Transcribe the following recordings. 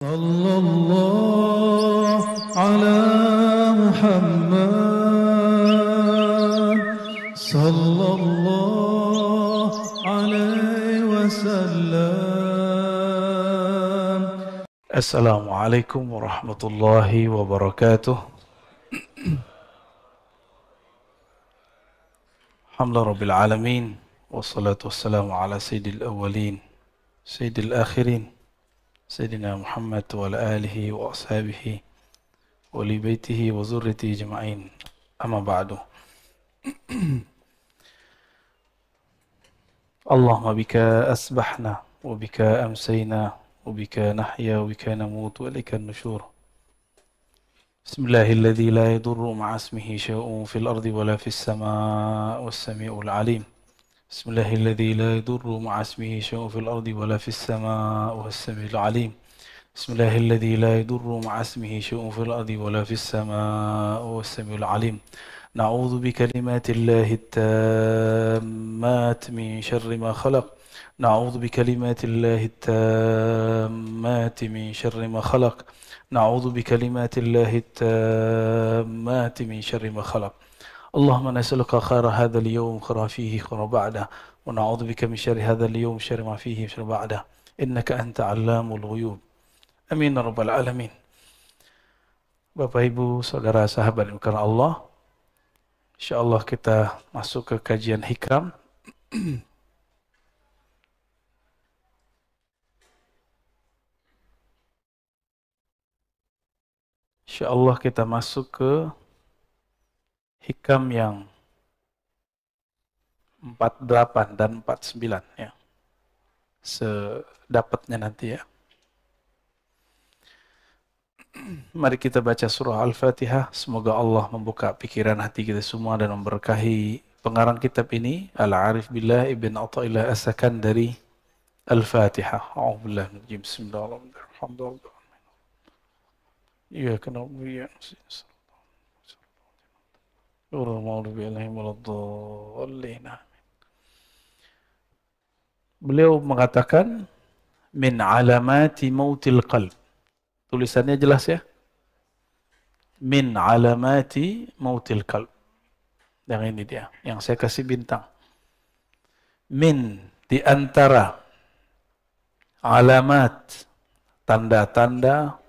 صلى الله على محمد صلى الله عليه وسلم. السلام عليكم ورحمة الله وبركاته. الحمد لله رب العالمين والصلاة والسلام على سيد الأولين سيد الآخرين سيدنا محمد وعلى آله وأصحابه ولبيته وذريته أجمعين. أما بعد. اللهم بك أسبحنا وبك أمسينا وبك نحيا وبك نموت وإليك النشور. بسم الله الذي لا يضر مع اسمه شيء في الأرض ولا في السماء والسميع العليم. بسم الله الذي لا يضر مع اسمه شيء في الأرض ولا في السماء والسميع العليم. بسم الله الذي لا يضر مع اسمه شيء في الأرض ولا في السماء والسميع العليم. نعوذ بكلمات الله التامات من شر ما خلق. نعوذ بكلمات الله التامات من شر ما خلق. نعوذ بكلمات الله التامات من شر ما خلق. اللهم نسألك خير هذا اليوم خير فيه خير بعده، ونعوذ بك من شر هذا اليوم شر ما فيه شر بعده، إنك أنت علام الغيوب. Amin ya rabbal alamin. Bapak Ibu, saudara sahabat karena Allah, insyaallah kita masuk ke kajian hikam. Insyaallah kita masuk ke hikam yang 48 dan 49 ya. Sedapatnya nanti ya. Mari kita baca surah Al-Fatihah. Semoga Allah membuka pikiran hati kita semua dan memberkahi pengarang kitab ini, Al-Arif Billah Ibn Athaillah As-Sakandari. Al-Fatihah. A'udzubillahi minadh rajim. Bismillahirrahmanirrahim. Iyyaka na'budu wa iyyaka nasta'in. Ghairil maghdubi 'alaihim waladdallin. Beliau mengatakan min alamati mautil qalb. Tulisannya jelas ya. Min alamati mautil qalb. Yang ini dia, yang saya kasih bintang. Min, di antara alamat, tanda-tanda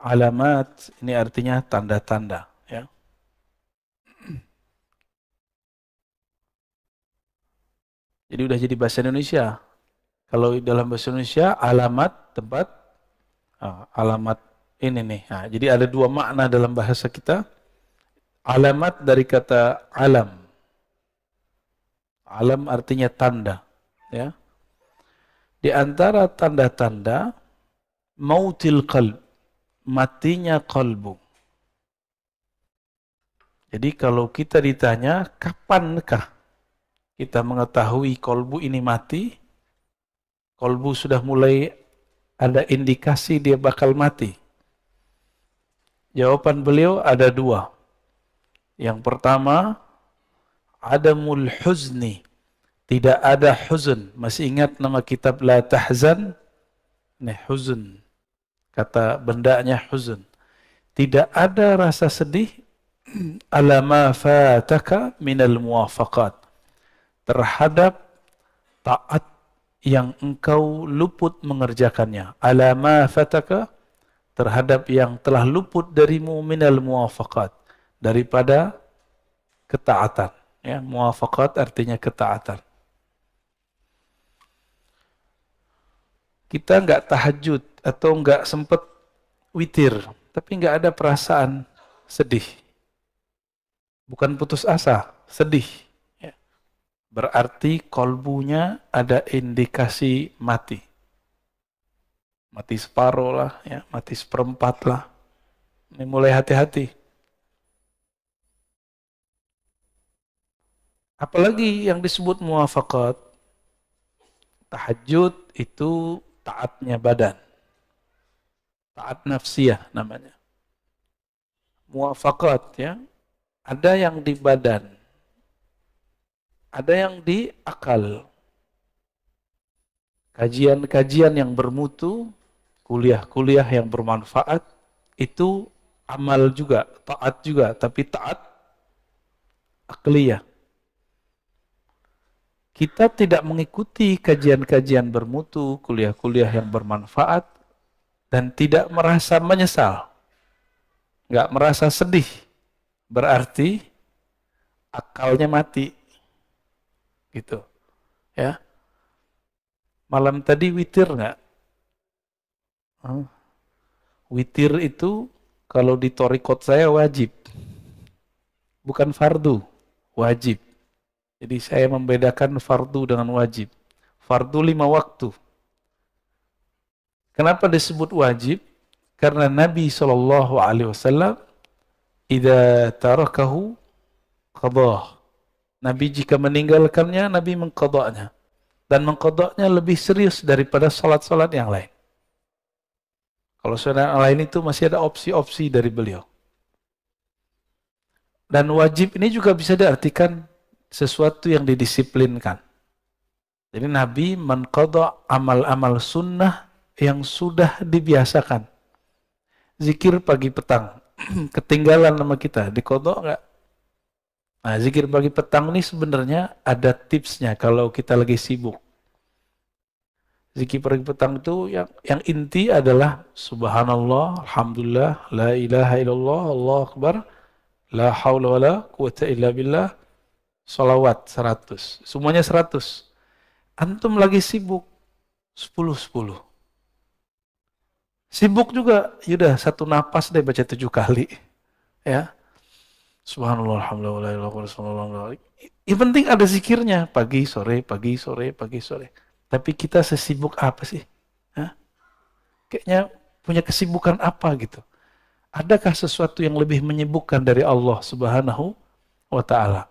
alamat ini artinya tanda-tanda ya. Jadi udah jadi bahasa Indonesia. Kalau dalam bahasa Indonesia alamat tempat, alamat ini nih. Nah, jadi ada dua makna dalam bahasa kita. Alamat dari kata alam. Alam artinya tanda, ya. Di antara tanda-tanda mautil qalb, matinya kalbu. Jadi kalau kita ditanya kapankah kita mengetahui kolbu ini mati, kolbu sudah mulai ada indikasi dia bakal mati. Jawaban beliau ada dua. Yang pertama, adamul huzni, tidak ada huzn. Masih ingat nama kitab La Tahzan? Nih, huzn. Kata bendanya huzn. Tidak ada rasa sedih ala ma fataka minal muwafaqat, terhadap taat yang engkau luput mengerjakannya. Ala ma fataka, terhadap yang telah luput darimu minal muwafaqat, daripada ketaatan. Ya, muwafaqat artinya ketaatan. Kita enggak tahajud atau enggak sempat witir, tapi enggak ada perasaan sedih. Bukan putus asa, sedih. Berarti kolbunya ada indikasi mati. Mati separuh lah, ya, mati seperempat lah. Ini mulai hati-hati. Apalagi yang disebut muwafaqat. Tahajud itu taatnya badan. Taat nafsiyah namanya. Muwafaqat ya. Ada yang di badan. Ada yang di akal. Kajian-kajian yang bermutu, kuliah-kuliah yang bermanfaat, itu amal juga, taat juga, tapi taat akliyah. Kita tidak mengikuti kajian-kajian bermutu, kuliah-kuliah yang bermanfaat, dan tidak merasa menyesal, nggak merasa sedih, berarti akalnya mati, gitu. Ya, malam tadi witir nggak? Witir itu kalau di torikot saya wajib, bukan fardu, wajib. Jadi saya membedakan fardu dengan wajib. Fardu 5 waktu. Kenapa disebut wajib? Karena Nabi SAW, idza tarakahu qadah. Nabi jika meninggalkannya, Nabi mengqadanya. Dan mengqadanya lebih serius daripada salat-salat yang lain. Kalau salat yang lain itu masih ada opsi-opsi dari beliau. Dan wajib ini juga bisa diartikan sesuatu yang didisiplinkan. Jadi Nabi mengqada amal-amal sunnah yang sudah dibiasakan. Zikir pagi petang, ketinggalan nama kita, diqada enggak? Nah, zikir pagi petang ini sebenarnya ada tipsnya kalau kita lagi sibuk. Zikir pagi petang itu yang inti adalah subhanallah, alhamdulillah, la ilaha illallah, Allahu akbar, la haula wala quwata illa billah, salawat 100. Semuanya 100. Antum lagi sibuk 10-10. Sibuk juga, yaudah satu napas deh baca 7 kali. Ya. Subhanallah, alhamdulillah, la ilaha illallah. Yang penting ada zikirnya, pagi, sore, pagi, sore, pagi, sore. Tapi kita sesibuk apa sih? Hah? Kayaknya punya kesibukan apa gitu. Adakah sesuatu yang lebih menyibukkan dari Allah Subhanahu wa ta'ala?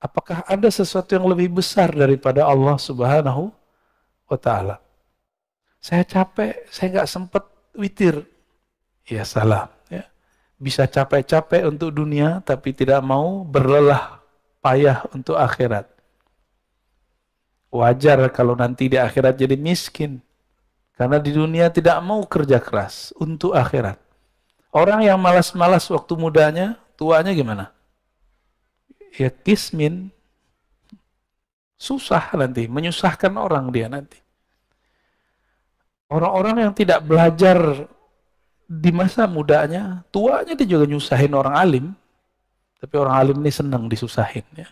Apakah ada sesuatu yang lebih besar daripada Allah Subhanahu wa ta'ala? Saya capek, saya nggak sempat witir. Ya salah. Ya. Bisa capek-capek untuk dunia, tapi tidak mau berlelah payah untuk akhirat. Wajar kalau nanti di akhirat jadi miskin. Karena di dunia tidak mau kerja keras untuk akhirat. Orang yang malas-malas waktu mudanya, tuanya gimana? Ya kismin. Susah nanti, menyusahkan orang dia nanti. Orang-orang yang tidak belajar di masa mudanya, tuanya dia juga nyusahin orang alim. Tapi orang alim ini senang disusahin. Ya.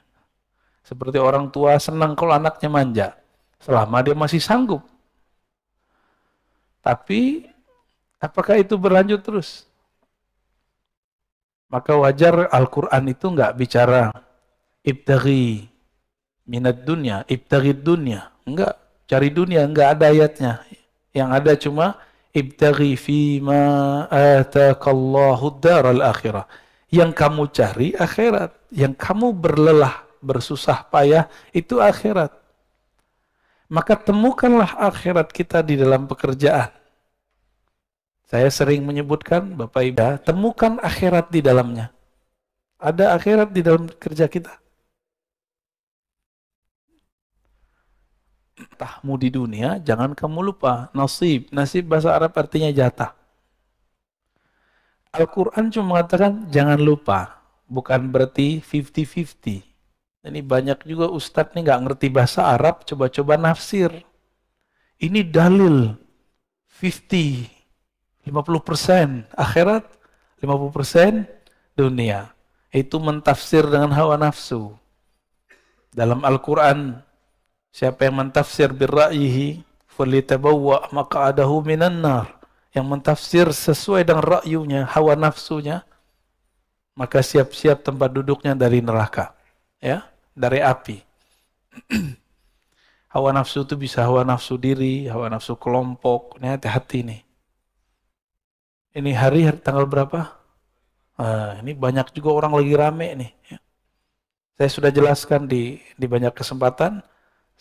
Seperti orang tua senang kalau anaknya manja. Selama dia masih sanggup. Tapi, apakah itu berlanjut terus? Maka wajar Al-Quran itu nggak bicara ibtaghi minat dunya, ibtaghi dunya. Enggak, cari dunia, enggak ada ayatnya. Yang ada cuma ibtaghi fima atakallahu daral akhirah. Yang kamu cari akhirat, yang kamu berlelah, bersusah payah itu akhirat. Maka temukanlah akhirat kita di dalam pekerjaan. Saya sering menyebutkan, Bapak Ibu, temukan akhirat di dalamnya. Ada akhirat di dalam kerja kita. Tahmu di dunia, jangan kamu lupa. Nasib. Nasib bahasa Arab artinya jatah. Al-Quran cuma mengatakan, jangan lupa. Bukan berarti 50-50. Ini banyak juga ustadz nih nggak ngerti bahasa Arab, coba-coba nafsir. Ini dalil 50. 50% akhirat, 50% dunia. Itu mentafsir dengan hawa nafsu. Dalam Al-Quran, siapa yang mentafsir birra'yihi, falitabawwa maq'adahu minan nar. Yang mentafsir sesuai dengan ra'yunya, hawa nafsunya, maka siap-siap tempat duduknya dari neraka. Ya, dari api. Hawa nafsu itu bisa hawa nafsu diri, hawa nafsu kelompok. Ini hati-hati nih. Ini hari tanggal berapa? Ini banyak juga orang lagi rame nih. Ya. Saya sudah jelaskan di banyak kesempatan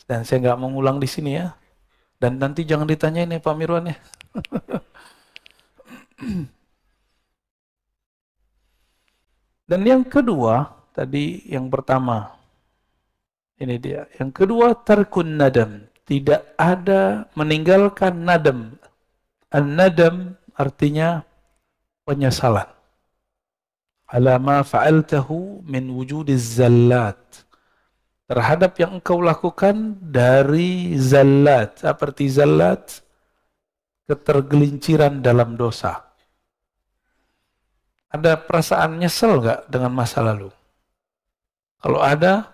dan saya nggak mengulang di sini ya. Dan nanti jangan ditanyain ya Pak Mirwan ya. Dan yang kedua, tadi yang pertama, ini dia. Yang kedua, tarkun nadam, tidak ada meninggalkan nadam. An-nadam artinya penyesalan. Ala ma fa'altahu min wujudiz zallat. Terhadap yang engkau lakukan dari zallat. Seperti zallat, ketergelinciran dalam dosa. Ada perasaan nyesel nggak dengan masa lalu? Kalau ada,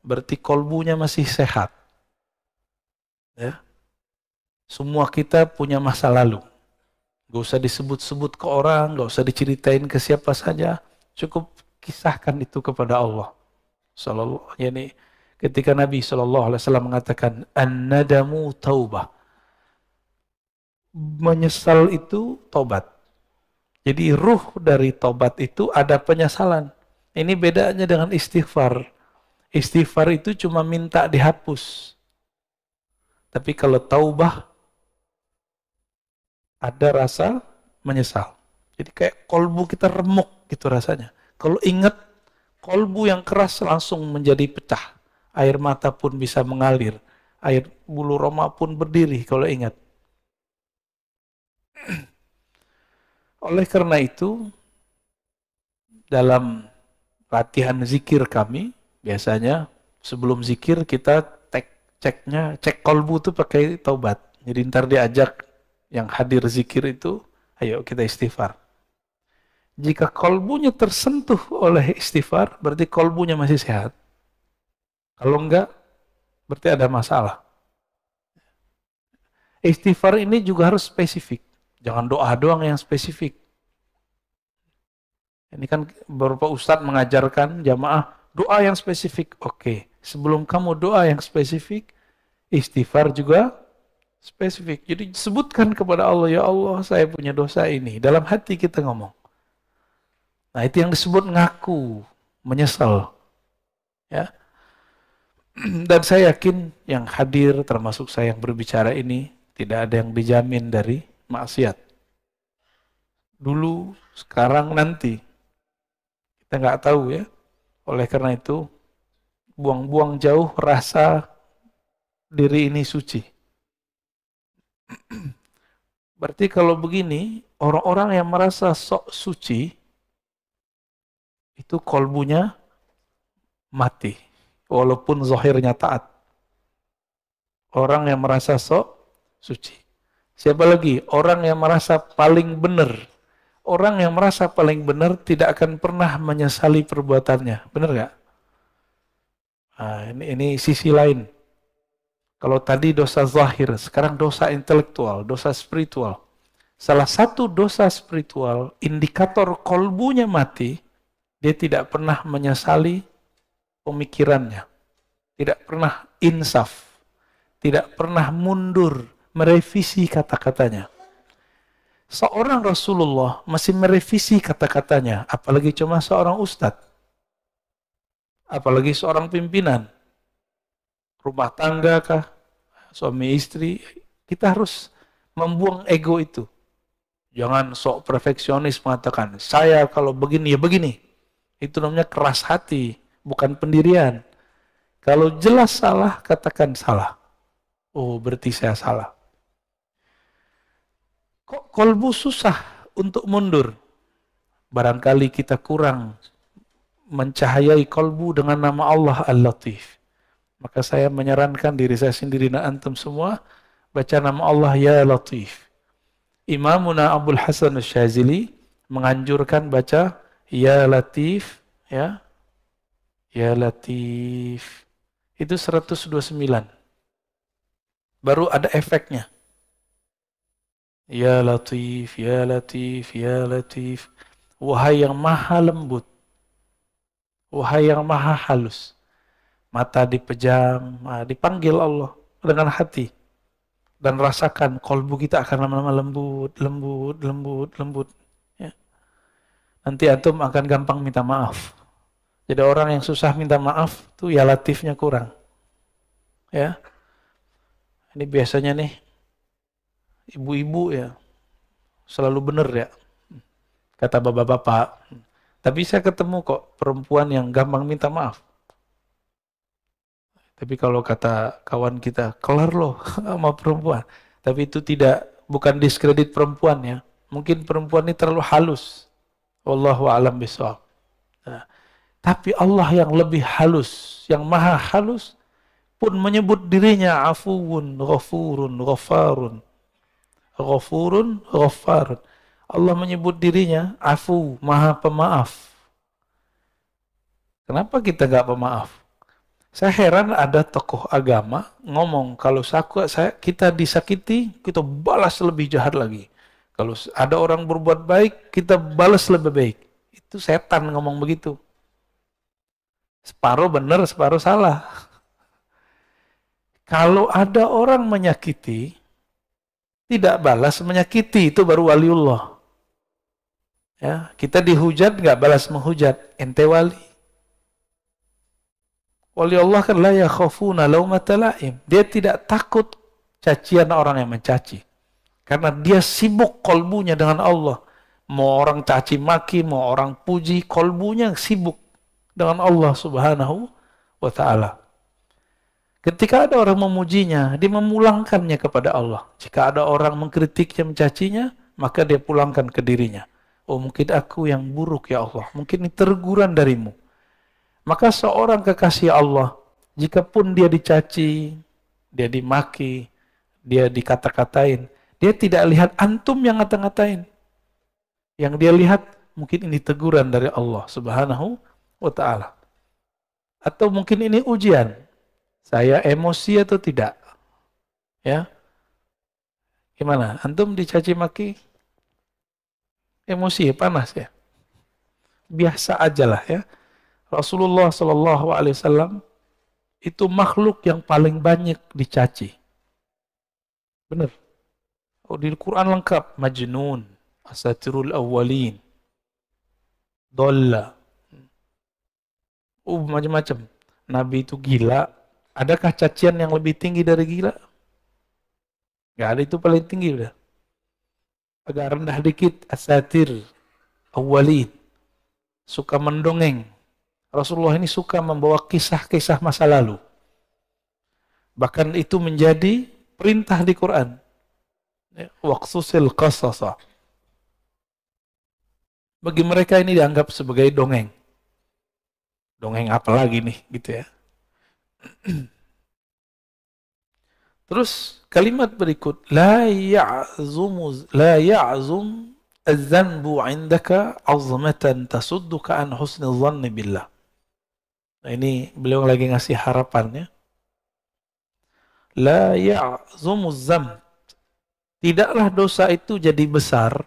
berarti kolbunya masih sehat. Ya. Semua kita punya masa lalu. Gak usah disebut-sebut ke orang, gak usah diceritain ke siapa saja. Cukup kisahkan itu kepada Allah. Yani ketika Nabi SAW mengatakan, an-nadamu taubah. Menyesal itu tobat. Jadi ruh dari tobat itu ada penyesalan. Ini bedanya dengan istighfar. Istighfar itu cuma minta dihapus. Tapi kalau taubah, ada rasa menyesal. Jadi kayak kolbu kita remuk gitu rasanya. Kalau ingat, kolbu yang keras langsung menjadi pecah. Air mata pun bisa mengalir. Air bulu roma pun berdiri kalau ingat. Oleh karena itu, dalam latihan zikir kami, biasanya sebelum zikir kita cek kolbu itu pakai taubat. Jadi ntar diajak yang hadir zikir itu, ayo kita istighfar. Jika kolbunya tersentuh oleh istighfar, berarti kolbunya masih sehat. Kalau enggak, berarti ada masalah. Istighfar ini juga harus spesifik. Jangan doa doang yang spesifik. Ini kan beberapa ustadz mengajarkan jamaah doa yang spesifik. Oke, sebelum kamu doa yang spesifik, istighfar juga spesifik. Jadi sebutkan kepada Allah, ya Allah saya punya dosa ini. Dalam hati kita ngomong. Nah itu yang disebut ngaku, menyesal. Ya. Dan saya yakin yang hadir termasuk saya yang berbicara ini tidak ada yang dijamin dari maksiat. Dulu, sekarang, nanti. Kita nggak tahu ya. Oleh karena itu, buang-buang jauh rasa diri ini suci. Berarti kalau begini, orang-orang yang merasa sok suci, itu kolbunya mati. Walaupun zahirnya taat. Orang yang merasa sok suci. Siapa lagi? Orang yang merasa paling benar. Orang yang merasa paling benar tidak akan pernah menyesali perbuatannya. Benar nggak? Nah, ini sisi lain. Kalau tadi dosa zahir, sekarang dosa intelektual, dosa spiritual. Salah satu dosa spiritual, indikator kolbunya mati, dia tidak pernah menyesali pemikirannya. Tidak pernah insaf. Tidak pernah mundur, merevisi kata-katanya. Seorang Rasulullah masih merevisi kata-katanya, apalagi cuma seorang ustadz. Apalagi seorang pimpinan. Rumah tangga kah, suami istri, kita harus membuang ego itu. Jangan sok perfeksionis mengatakan, saya kalau begini ya begini. Itu namanya keras hati, bukan pendirian. Kalau jelas salah, katakan salah. Oh, berarti saya salah. Kok kolbu susah untuk mundur? Barangkali kita kurang mencahayai kolbu dengan nama Allah Al-Latif. Maka saya menyarankan diri saya sendiri dan antum semua baca nama Allah Ya Latif. Imamuna Abdul Hasan Asy-Syadzili menganjurkan baca Ya Latif, ya. Ya Latif. Itu 129. Baru ada efeknya. Ya Latif, Ya Latif, Ya Latif. Wahai yang maha lembut. Wahai yang maha halus. Mata dipejam, dipanggil Allah dengan hati. Dan rasakan kolbu kita akan lama-lama lembut, lembut, lembut, lembut. Ya. Nanti antum akan gampang minta maaf. Jadi orang yang susah minta maaf, tuh ya latifnya kurang. Ya. Ini biasanya nih, ibu-ibu ya, selalu benar ya. Kata bapak-bapak. Tapi saya ketemu kok perempuan yang gampang minta maaf. Tapi kalau kata kawan kita, kelar loh sama perempuan. Tapi itu bukan diskredit perempuan ya. Mungkin perempuan ini terlalu halus. Wallahu a'lam bishawab. Nah, tapi Allah yang lebih halus, yang maha halus, pun menyebut dirinya afuwun, ghafurun, ghafarun. Ghafurun, ghafarun. Allah menyebut dirinya afu, maha pemaaf. Kenapa kita nggak pemaaf? Saya heran ada tokoh agama ngomong kalau kita disakiti, kita balas lebih jahat lagi. Kalau ada orang berbuat baik, kita balas lebih baik. Itu setan ngomong begitu. Separuh benar, separuh salah. Kalau ada orang menyakiti, tidak balas menyakiti, itu baru waliullah. Ya, kita dihujat nggak balas menghujat, ente wali. Wali Allah kan la yakhafuna laumata laim. Dia tidak takut cacian orang yang mencaci. Karena dia sibuk kolbunya dengan Allah. Mau orang caci maki, mau orang puji, kolbunya sibuk dengan Allah Subhanahu wa ta'ala. Ketika ada orang memujinya, dia memulangkannya kepada Allah. Jika ada orang mengkritiknya, mencacinya, maka dia pulangkan ke dirinya. Oh, mungkin aku yang buruk ya Allah. Mungkin ini teguran darimu. Maka seorang kekasih Allah, jika pun dia dicaci, dia dimaki, dia dikata-katain, dia tidak lihat antum yang ngata-ngatain. Yang dia lihat, mungkin ini teguran dari Allah Subhanahu wa ta'ala. Atau mungkin ini ujian. Saya emosi atau tidak? Ya. Gimana? Antum dicaci maki? Emosi ya, panas ya? Biasa aja lah ya. Rasulullah Shallallahu Alaihi Wasallam itu makhluk yang paling banyak dicaci. Benar. Oh, di Quran lengkap. Majnun, asatirul awwalin, dolla. Macam-macam. Nabi itu gila. Adakah cacian yang lebih tinggi dari gila? Gak ada, itu paling tinggi udah. Agak rendah dikit, asatir, awwalin. Suka mendongeng. Rasulullah ini suka membawa kisah-kisah masa lalu. Bahkan itu menjadi perintah di Quran. Waqsusil qasasa. Bagi mereka ini dianggap sebagai dongeng. Dongeng apa lagi nih, gitu ya. Terus kalimat berikut, la ya'zum az-zanbu 'indaka 'azmatan tasudduka an husnil dhanni billah. Nah, ini beliau lagi ngasih harapannya. La ya'zumu dzamb. Tidaklah dosa itu jadi besar.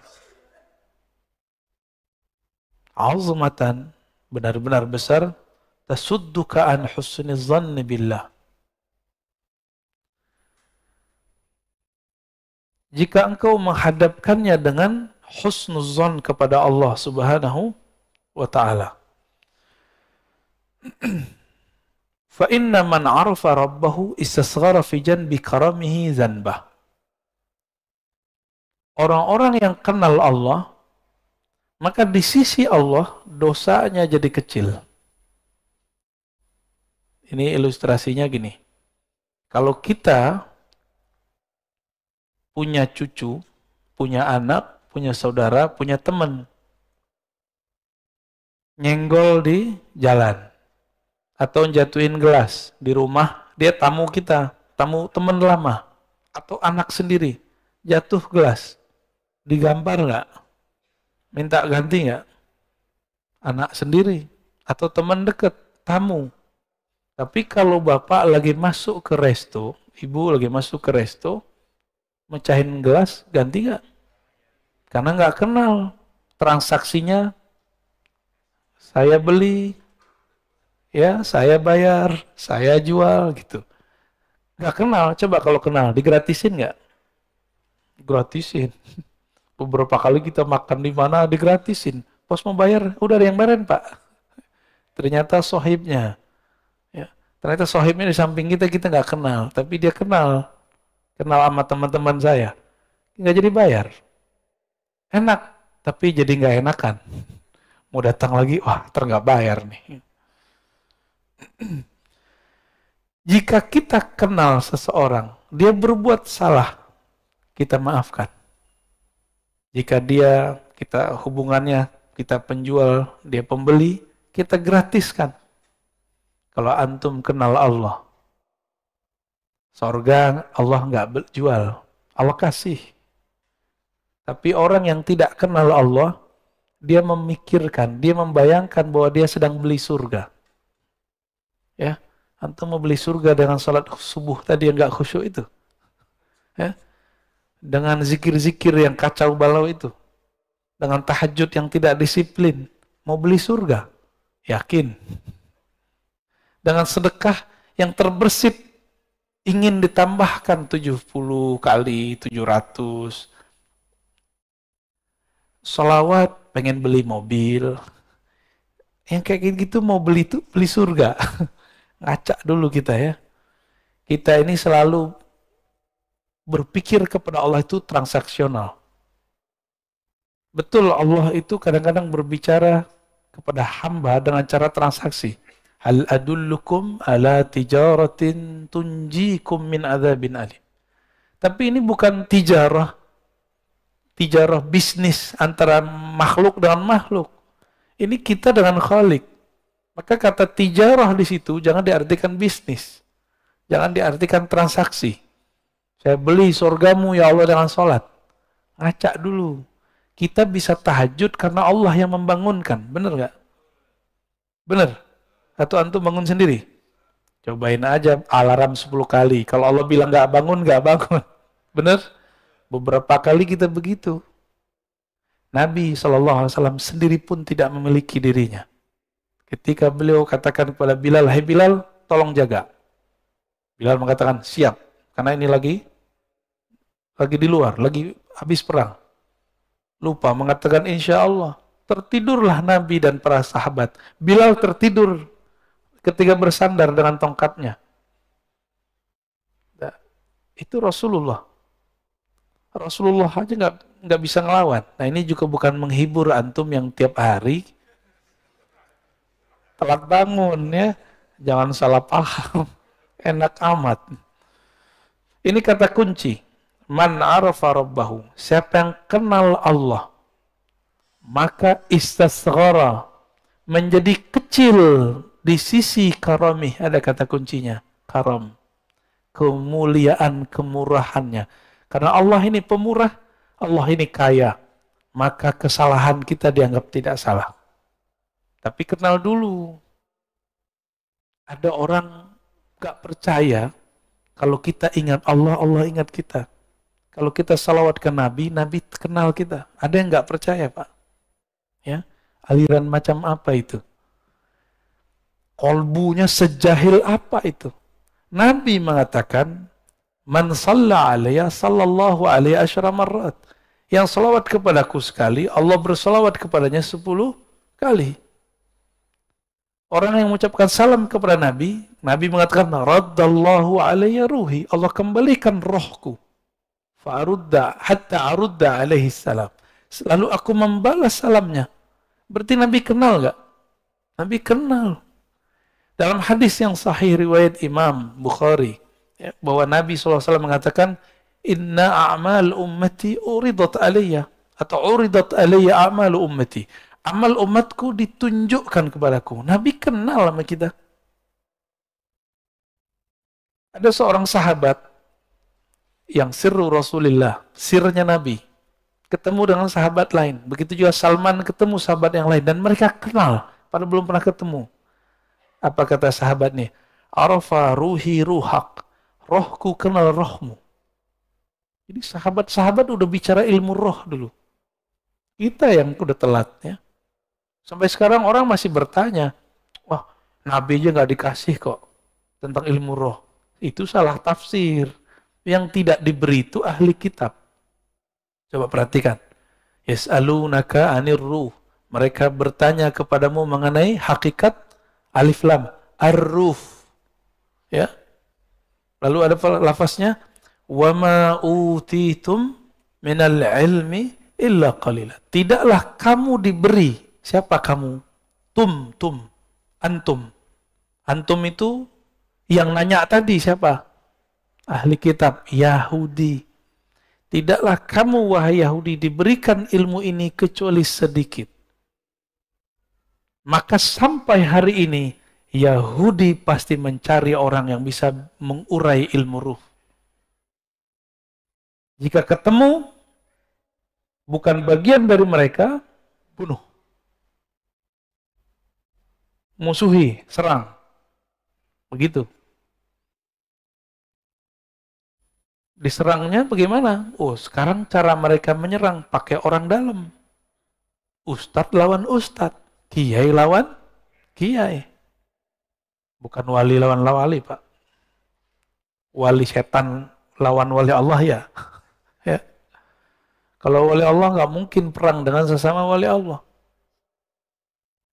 Azmatan, benar-benar besar, tasudduka an husniz dhanni billah. Jika engkau menghadapkannya dengan husnuz dzan kepada Allah Subhanahu wa ta'ala. Fa inna man 'arafa rabbahu istasghara fi janbi karamihi zanbah. Orang-orang yang kenal Allah, maka di sisi Allah dosanya jadi kecil. Ini ilustrasinya gini. Kalau kita punya cucu, punya anak, punya saudara, punya teman, nyenggol di jalan, atau jatuhin gelas di rumah, dia tamu kita, tamu teman lama, atau anak sendiri, jatuh gelas, digambar nggak? Minta ganti nggak? Anak sendiri, atau teman dekat, tamu. Tapi kalau bapak lagi masuk ke resto, ibu lagi masuk ke resto, mecahin gelas, ganti nggak? Karena nggak kenal, transaksinya saya beli, ya, saya bayar, saya jual, gitu. Nggak kenal, coba kalau kenal, digratisin nggak? Gratisin. Beberapa kali kita makan di mana, digratisin. Pos mau bayar, udah ada yang bayarin Pak. Ternyata sohibnya. Ya. Ternyata sohibnya di samping kita nggak kenal. Tapi dia kenal. Kenal sama teman-teman saya. Nggak jadi bayar. Enak, tapi jadi nggak enakan. Mau datang lagi, wah nggak bayar nih. Jika kita kenal seseorang, dia berbuat salah, kita maafkan. Jika kita hubungannya, kita penjual, dia pembeli, kita gratiskan. Kalau antum kenal Allah, sorga Allah nggak jual, Allah kasih. Tapi orang yang tidak kenal Allah, dia memikirkan, dia membayangkan bahwa dia sedang beli surga. Ya, antum mau beli surga dengan salat subuh tadi yang nggak khusyuk itu, ya, dengan zikir-zikir yang kacau balau itu, dengan tahajud yang tidak disiplin, mau beli surga, yakin? Dengan sedekah yang terbersit, ingin ditambahkan 70 kali, 700. Sholawat, pengen beli mobil. Yang kayak gitu mau beli surga. Ngacak dulu kita ya. Kita ini selalu berpikir kepada Allah itu transaksional. Betul, Allah itu kadang-kadang berbicara kepada hamba dengan cara transaksi. Hal adullukum ala tijaratin tunjikum min adzabin alim. Tapi ini bukan tijarah bisnis antara makhluk dengan makhluk. Ini kita dengan Khalik. Maka kata tijarah di situ jangan diartikan bisnis. Jangan diartikan transaksi. Saya beli surgamu ya Allah dengan sholat. Ngacak dulu. Kita bisa tahajud karena Allah yang membangunkan. Benar nggak? Benar? Atau antum bangun sendiri? Cobain aja alarm 10 kali. Kalau Allah bilang nggak bangun, nggak bangun. Benar? Beberapa kali kita begitu. Nabi SAW sendiri pun tidak memiliki dirinya. Ketika beliau katakan kepada Bilal, "Hai Bilal, tolong jaga." Bilal mengatakan, "Siap." Karena ini lagi di luar, lagi habis perang. Lupa mengatakan insya Allah. Tertidurlah Nabi dan para sahabat. Bilal tertidur ketika bersandar dengan tongkatnya. Nah, itu Rasulullah. Rasulullah aja nggak bisa ngelawan. Nah ini juga bukan menghibur antum yang tiap hari telat bangun ya. Jangan salah paham. Enak amat. Ini kata kunci. Man arafa rabbahu. Siapa yang kenal Allah, maka istasghara, menjadi kecil di sisi karamih. Ada kata kuncinya. Karam. Kemuliaan, kemurahannya. Karena Allah ini pemurah, Allah ini kaya. Maka kesalahan kita dianggap tidak salah. Tapi kenal dulu. Ada orang gak percaya kalau kita ingat Allah, Allah ingat kita. Kalau kita salawat ke Nabi, Nabi kenal kita. Ada yang gak percaya, Pak? Ya, aliran macam apa itu? Kolbunya sejahil apa itu? Nabi mengatakan, "Man shalla alayya sallallahu alaihi asyara marrat." Yang salawat kepadaku sekali, Allah bersalawat kepadanya 10 kali. Orang yang mengucapkan salam kepada Nabi, Nabi mengatakan, "Raddallahu alayya ruhi." Allah kembalikan rohku. Fa'arudda hatta arudda alaihi salam. Lalu aku membalas salamnya. Berarti Nabi kenal gak? Nabi kenal. Dalam hadis yang sahih riwayat Imam Bukhari, ya, bahwa Nabi SAW mengatakan, "Inna a'mal ummati uridat alayya." Atau uridat alayya a'mal ummati. Amal umatku ditunjukkan kepadaku. Nabi kenal sama kita. Ada seorang sahabat yang sirru Rasulullah, sirnya Nabi, ketemu dengan sahabat lain. Begitu juga Salman ketemu sahabat yang lain. Dan mereka kenal, padahal belum pernah ketemu. Apa kata sahabatnya? "Arafa ruhi ruhak." Rohku kenal rohmu. Jadi sahabat-sahabat udah bicara ilmu roh dulu. Kita yang udah telat ya. Sampai sekarang orang masih bertanya, "Wah, Nabi aja nggak dikasih kok tentang ilmu roh." Itu salah tafsir. Yang tidak diberi itu ahli kitab. Coba perhatikan. Yas'alunaka 'anir ruh. Mereka bertanya kepadamu mengenai hakikat alif lam ar-ruh. Ya. Lalu ada lafaznya wa ma utitum minal ilmi illa qalila. Tidaklah kamu diberi. Siapa kamu? Antum. Antum itu Yang nanya tadi siapa? Ahli kitab, Yahudi. Tidaklah kamu, wahai Yahudi, diberikan ilmu ini kecuali sedikit. Maka sampai hari ini, Yahudi pasti mencari orang yang bisa mengurai ilmu ruh. Jika ketemu, bukan bagian dari mereka, bunuh. Musuhi, serang. Begitu. Diserangnya bagaimana? Oh, sekarang cara mereka menyerang pakai orang dalam. Ustadz lawan ustadz. Kiai lawan kiai. Bukan wali lawan wali, Pak. Wali setan lawan wali Allah ya. Ya. Kalau wali Allah nggak mungkin perang dengan sesama wali Allah.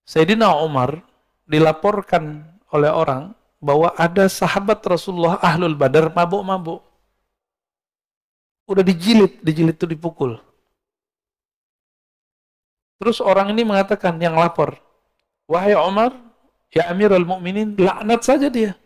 Sayyidina Umar dilaporkan oleh orang bahwa ada sahabat Rasulullah Ahlul Badar mabuk-mabuk. Udah dijilid itu dipukul. Terus orang ini mengatakan, yang lapor, wahai Umar, ya Amirul Mukminin, laknat saja dia.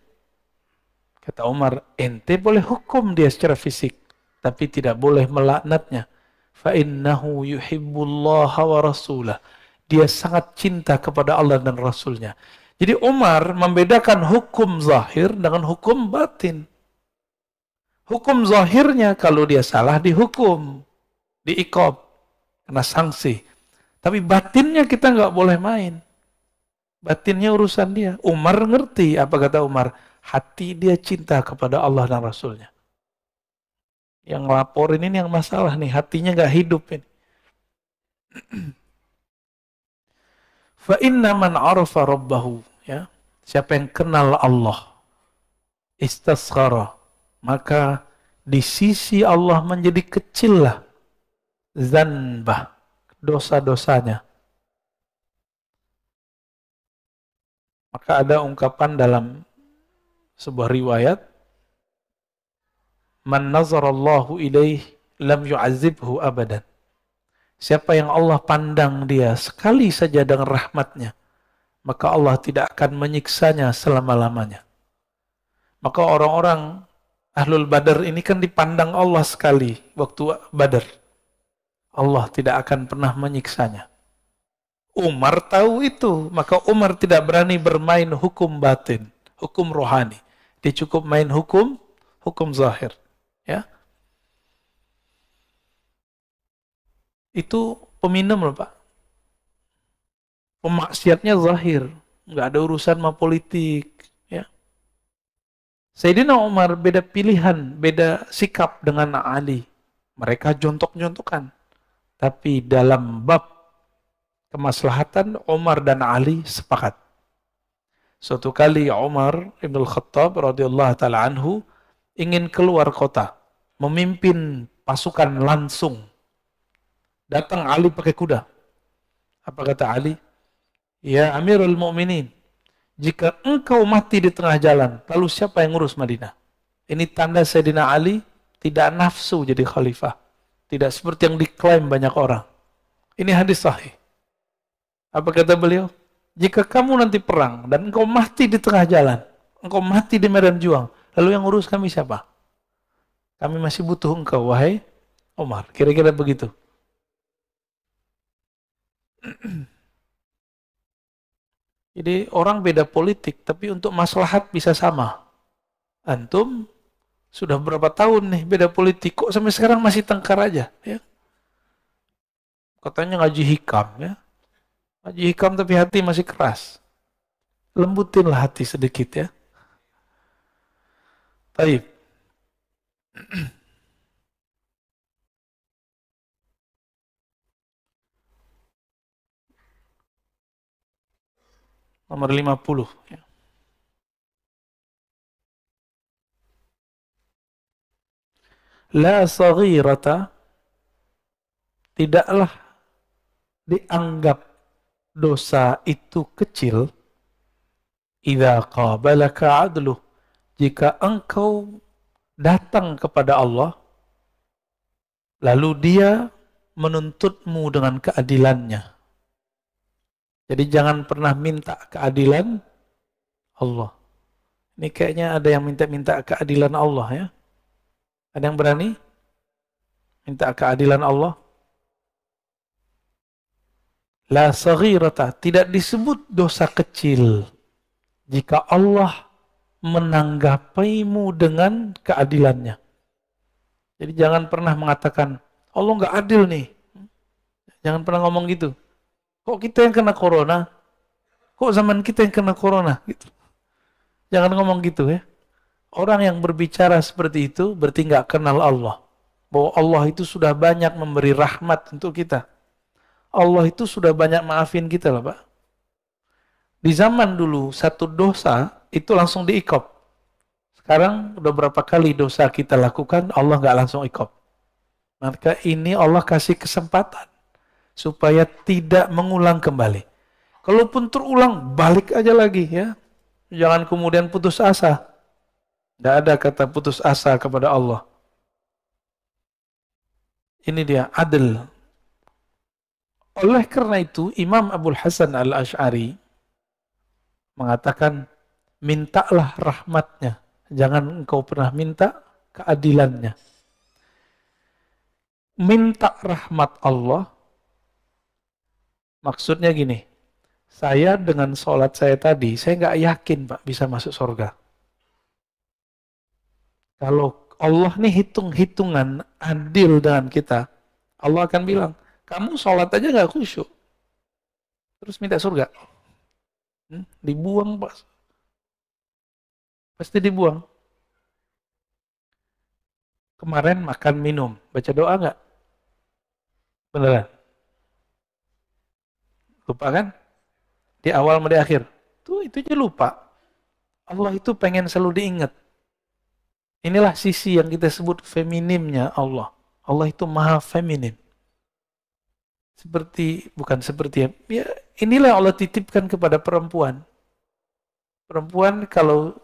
Kata Umar, ente boleh hukum dia secara fisik, tapi tidak boleh melaknatnya. Fa innahu yuhibbullaha wa rasulah. Dia sangat cinta kepada Allah dan Rasulnya. Jadi Umar membedakan hukum zahir dengan hukum batin. Hukum zahirnya kalau dia salah dihukum, diiqab, kena sanksi. Tapi batinnya kita nggak boleh main. Batinnya urusan dia. Umar ngerti, apa kata Umar? Hati dia cinta kepada Allah dan Rasulnya. Yang laporin ini yang masalah nih, hatinya nggak hidup ini. Fa inna man arafa rabbahu, ya. Siapa yang kenal Allah, istasghara, maka di sisi Allah menjadi kecillah zanbah, dosa-dosanya. Maka ada ungkapan dalam sebuah riwayat, man nazarallahu ilaih lam yu'azibhu abadan. Siapa yang Allah pandang dia sekali saja dengan rahmatnya, maka Allah tidak akan menyiksanya selama-lamanya. Maka orang-orang Ahlul Badar ini kan dipandang Allah sekali waktu Badar. Allah tidak akan pernah menyiksanya. Umar tahu itu, maka Umar tidak berani bermain hukum batin, hukum rohani. Dia cukup main hukum zahir. Ya. Itu peminum loh, Pak. Pemaksiatnya zahir, nggak ada urusan sama politik. Sayyidina Umar beda pilihan, beda sikap dengan Ali. Mereka jontok-jontokan. Tapi dalam bab kemaslahatan, Umar dan Ali sepakat. Suatu kali Umar Ibn Khattab radhiyallahu ta'ala anhu ingin keluar kota, memimpin pasukan langsung. Datang Ali pakai kuda. Apa kata Ali? Ya Amirul Mukminin, jika engkau mati di tengah jalan, lalu siapa yang ngurus Madinah? Ini tanda Sayyidina Ali tidak nafsu jadi khalifah. Tidak seperti yang diklaim banyak orang. Ini hadis sahih. Apa kata beliau? Jika kamu nanti perang dan engkau mati di tengah jalan, engkau mati di medan juang, lalu yang ngurus kami siapa? Kami masih butuh engkau, wahai Umar. Kira-kira begitu. Jadi orang beda politik, tapi untuk maslahat bisa sama. Antum sudah berapa tahun nih beda politik, kok sampai sekarang masih tengkar aja? Ya? Katanya ngaji hikam, ya. Ngaji hikam tapi hati masih keras. Lembutinlah hati sedikit ya. Baik. Nomor 50. Ya. La saghirata, tidaklah dianggap dosa itu kecil, idza qabalaka adluh, jika engkau datang kepada Allah, lalu dia menuntutmu dengan keadilannya. Jadi jangan pernah minta keadilan Allah. Ini kayaknya ada yang minta-minta keadilan Allah ya. Ada yang berani minta keadilan Allah? La saghirata, tidak disebut dosa kecil jika Allah menanggapimu dengan keadilannya. Jadi jangan pernah mengatakan, Allah nggak adil nih. Jangan pernah ngomong gitu. Kok kita yang kena corona? Kok zaman kita yang kena corona? Gitu. Jangan ngomong gitu ya. Orang yang berbicara seperti itu berarti nggak kenal Allah. Bahwa Allah itu sudah banyak memberi rahmat untuk kita. Allah itu sudah banyak maafin kita lah Pak. Di zaman dulu satu dosa itu langsung diikop. Sekarang udah berapa kali dosa kita lakukan Allah nggak langsung ikop. Maka ini Allah kasih kesempatan supaya tidak mengulang kembali. Kalaupun terulang balik aja lagi ya. Jangan kemudian putus asa. Tidak ada kata putus asa kepada Allah. Ini dia adil. Oleh karena itu Imam Abul Hasan Al-Asy'ari mengatakan, mintalah rahmatnya. Jangan engkau pernah minta keadilannya. Minta rahmat Allah, maksudnya gini, saya dengan sholat saya tadi, saya nggak yakin Pak bisa masuk surga. Kalau Allah nih hitung-hitungan adil dengan kita, Allah akan bilang, kamu sholat aja nggak khusyuk, terus minta surga. Dibuang Pak. Pasti dibuang. Kemarin makan minum, baca doa nggak? Beneran? Lupa kan? Di awal sama di akhir. Itu aja lupa. Allah itu pengen selalu diingat. Inilah sisi yang kita sebut feminimnya Allah. Allah itu maha feminim. Bukan seperti ya, inilah Allah titipkan kepada perempuan. Perempuan kalau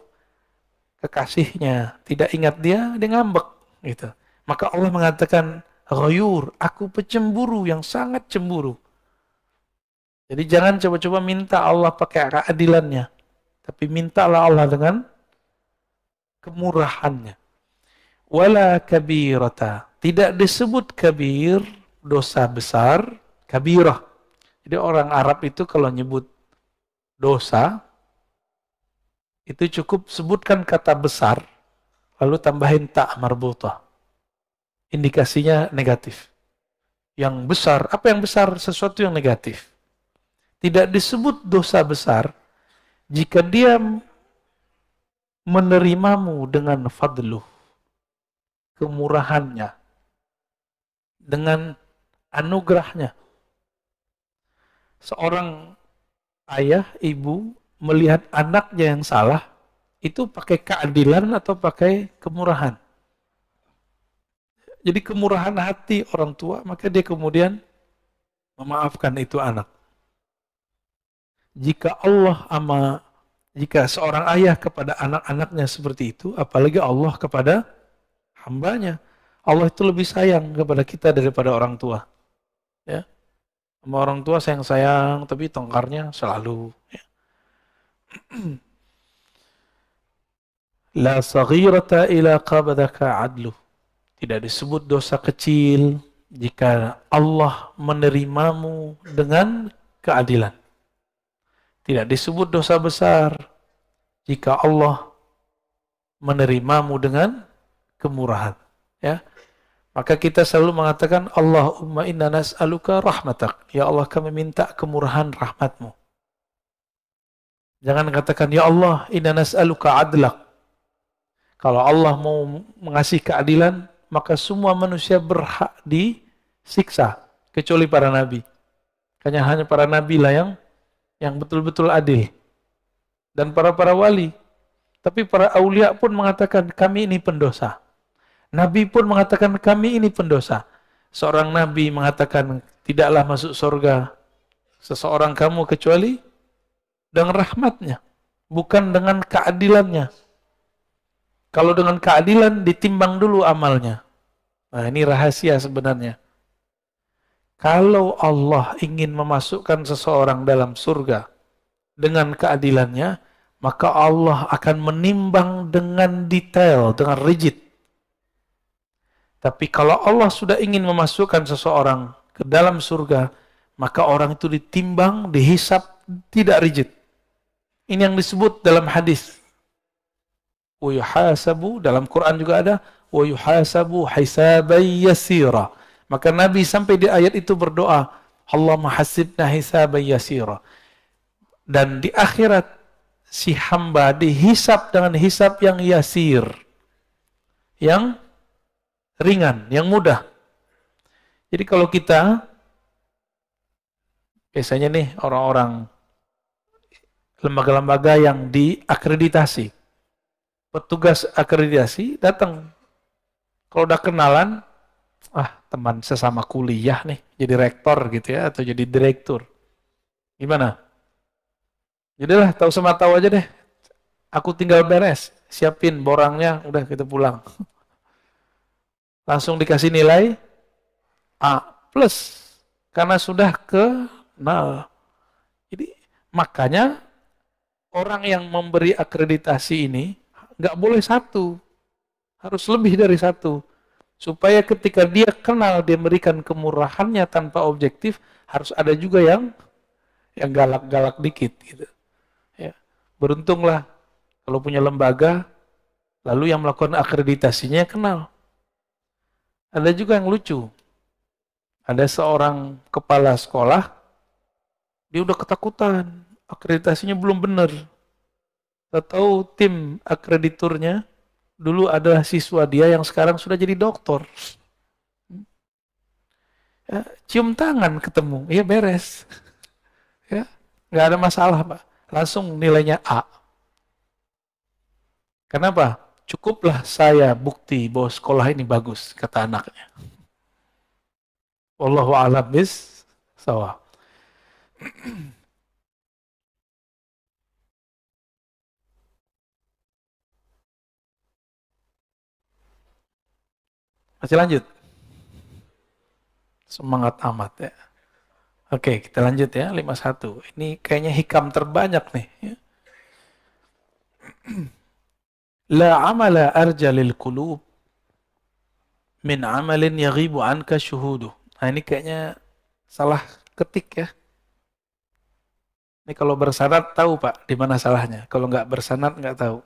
kekasihnya tidak ingat dia ngambek gitu. Maka Allah mengatakan ghayur, aku pecemburu yang sangat cemburu. Jadi jangan coba-coba minta Allah pakai keadilannya. Tapi mintalah Allah dengan kemurahannya. Wala kabirata. Tidak disebut kabir, dosa besar, kabirah. Jadi orang Arab itu kalau nyebut dosa, itu cukup sebutkan kata besar, lalu tambahin ta marbutah. Indikasinya negatif. Yang besar, apa yang besar? Sesuatu yang negatif. Tidak disebut dosa besar jika dia menerimamu dengan fadluh, kemurahannya, dengan anugerahnya. Seorang ayah, ibu melihat anaknya yang salah, itu pakai keadilan atau pakai kemurahan? Jadi kemurahan hati orang tua, maka dia kemudian memaafkan itu anak. Jika seorang ayah kepada anak-anaknya seperti itu, apalagi Allah kepada hambanya. Allah itu lebih sayang kepada kita daripada orang tua. Ya. Sama orang tua sayang-sayang, tapi tongkarnya selalu. Ya. La saghirata ila qabadaka adlu. Tidak disebut dosa kecil jika Allah menerimamu dengan keadilan. Tidak disebut dosa besar jika Allah menerimamu dengan kemurahan. Ya. Maka kita selalu mengatakan Allahumma inna nas'aluka rahmatak. Ya Allah, kami minta kemurahan rahmatmu. Jangan katakan ya Allah inna nas'aluka adlak. Kalau Allah mau mengasih keadilan, maka semua manusia berhak disiksa kecuali para nabi. Hanya para nabi lah yang betul-betul adil. Dan para wali. Tapi para aulia pun mengatakan kami ini pendosa. Nabi pun mengatakan kami ini pendosa. Seorang nabi mengatakan tidaklah masuk surga seseorang kamu kecuali dengan rahmatnya, bukan dengan keadilannya. Kalau dengan keadilan ditimbang dulu amalnya. Nah, ini rahasia sebenarnya. Kalau Allah ingin memasukkan seseorang dalam surga dengan keadilannya, maka Allah akan menimbang dengan detail, dengan rigid. Tapi kalau Allah sudah ingin memasukkan seseorang ke dalam surga, maka orang itu ditimbang, dihisap, tidak rigid. Ini yang disebut dalam hadis. Wa yuhasabu, dalam Quran juga ada, wa yuhasabu hisaban yasira. Maka Nabi sampai di ayat itu berdoa, Allahumma hasibna hisaban yasira. Dan di akhirat, si hamba dihisap dengan hisap yang yasir. Yang ringan, yang mudah. Jadi kalau kita, biasanya nih orang-orang lembaga-lembaga yang diakreditasi, petugas akreditasi datang. Kalau udah kenalan, teman sesama kuliah nih, jadi rektor gitu ya, atau jadi direktur. Gimana? Jadilah tahu sama tahu aja deh. Aku tinggal beres, siapin borangnya, udah kita pulang. Langsung dikasih nilai A+, karena sudah kenal. Jadi makanya orang yang memberi akreditasi ini nggak boleh satu, harus lebih dari satu. Supaya ketika dia kenal, dia memberikan kemurahannya tanpa objektif, harus ada juga yang galak-galak dikit gitu. Ya. Beruntunglah kalau punya lembaga, lalu yang melakukan akreditasinya kenal. Ada juga yang lucu. Ada seorang kepala sekolah, dia udah ketakutan, akreditasinya belum benar. Tahu tim akrediturnya dulu adalah siswa dia yang sekarang sudah jadi doktor. Ya, cium tangan ketemu, ya beres. Ya, nggak ada masalah, Pak. Langsung nilainya A. Kenapa? Cukuplah saya bukti bahwa sekolah ini bagus, kata anaknya. Wallahu a'lam bis-shawab. Masih lanjut? Semangat amat ya. Oke, kita lanjut ya, 51. Ini kayaknya hikam terbanyak nih. Ya. La amala arja lil qulub min amalin yaghibu anka syuhuduh. Nah ini kayaknya salah ketik ya. Ini kalau bersanad tahu Pak di mana salahnya. Kalau nggak bersanad nggak tahu.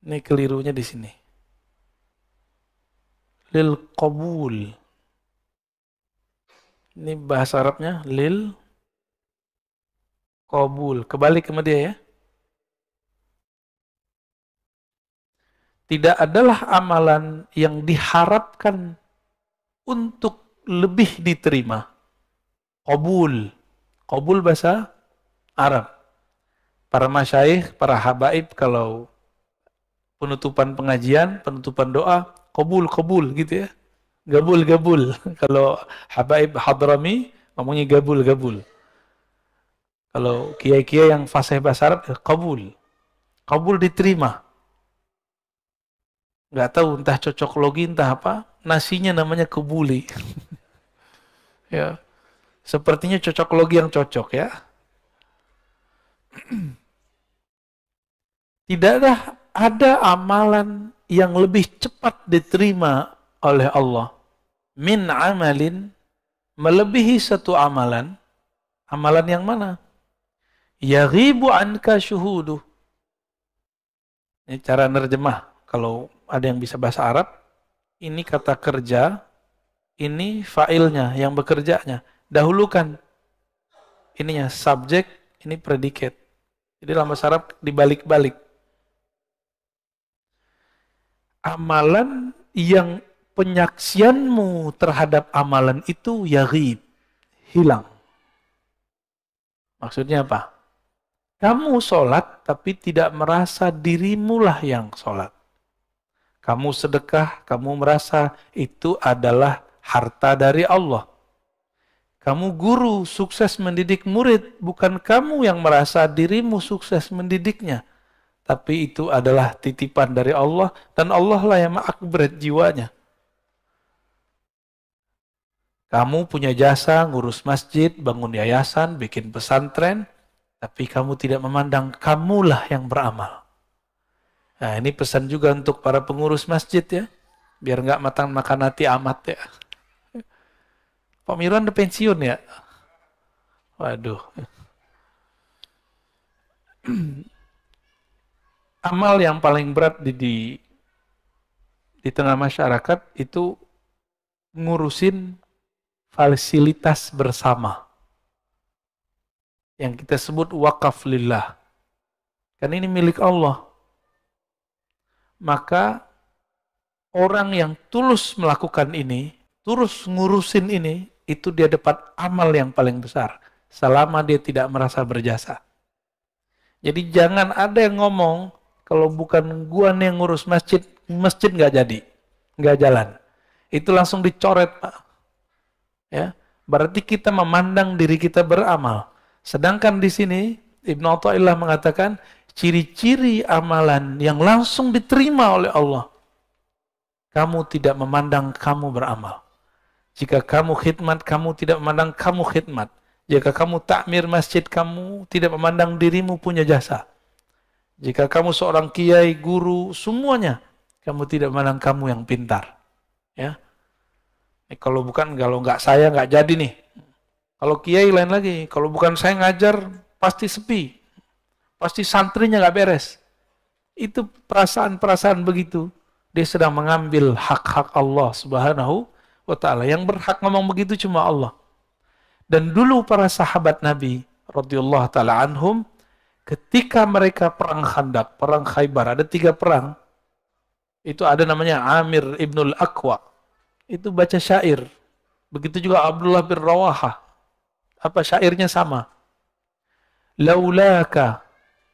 Ini kelirunya di sini. Lil qabul. Ini bahasa Arabnya lil qabul. Kebalik sama dia ya. Tidak adalah amalan yang diharapkan untuk lebih diterima. Qabul. Qabul bahasa Arab. Para masyayikh, para habaib kalau penutupan pengajian, penutupan doa, qabul gitu ya. Gabul. Kalau habaib hadrami ngomongnya gabul. Kalau kiai-kiai yang fasih bahasa Arab, qabul. Qabul diterima. Nggak tahu entah cocok logi entah apa, nasinya namanya kebuli. Ya. Sepertinya cocok logi yang cocok ya. Tidak ada amalan yang lebih cepat diterima oleh Allah min amalin, melebihi satu amalan. Amalan yang mana? Yaghibu anka syuhuduh. Ini cara nerjemah. Kalau ada yang bisa bahasa Arab, ini kata kerja, ini fa'ilnya, yang bekerjanya. Dahulukan ininya subjek, ini predikat. Jadi dalam bahasa Arab dibalik-balik. Amalan yang penyaksianmu terhadap amalan itu yaghib, hilang. Maksudnya apa? Kamu sholat tapi tidak merasa dirimulah yang sholat. Kamu sedekah, kamu merasa itu adalah harta dari Allah. Kamu guru, sukses mendidik murid, bukan kamu yang merasa dirimu sukses mendidiknya. Tapi itu adalah titipan dari Allah, dan Allah lah yang mengakhirat jiwanya. Kamu punya jasa, ngurus masjid, bangun yayasan, bikin pesantren, Tapi kamu tidak memandang kamulah yang beramal. Nah, ini pesan juga untuk para pengurus masjid ya. Biar nggak makan hati amat ya. Pak Mirwan udah pensiun ya? Waduh. Amal yang paling berat di tengah masyarakat itu ngurusin fasilitas bersama. Yang kita sebut wakaf lillah. Kan ini milik Allah. Maka orang yang tulus melakukan ini, tulus ngurusin ini, itu dia dapat amal yang paling besar. Selama dia tidak merasa berjasa. Jadi jangan ada yang ngomong, kalau bukan gua nih yang ngurus masjid, masjid nggak jadi. Nggak jalan. Itu langsung dicoret, Pak. Ya, berarti kita memandang diri kita beramal. Sedangkan di sini Ibnu Athaillah mengatakan ciri-ciri amalan yang langsung diterima oleh Allah. Kamu tidak memandang kamu beramal. Jika kamu khidmat, kamu tidak memandang kamu khidmat. Jika kamu takmir masjid, kamu tidak memandang dirimu punya jasa. Jika kamu seorang kiai, guru, semuanya, kamu tidak memandang kamu yang pintar. Ya. Kalau nggak saya nggak jadi nih. Kalau kiai lain lagi, kalau bukan saya ngajar, pasti sepi. Pasti santrinya nggak beres. Itu perasaan-perasaan begitu. Dia sedang mengambil hak-hak Allah Subhanahu wa ta'ala. Yang berhak ngomong begitu cuma Allah. Dan dulu para sahabat Nabi radhiyallahu ta'ala anhum, ketika mereka perang Khandaq, perang Khaybar, ada 3 perang. Itu ada namanya Amir ibnul Aqwa. Itu baca syair. Begitu juga Abdullah bin Rawahah. Apa syairnya sama? Laulaka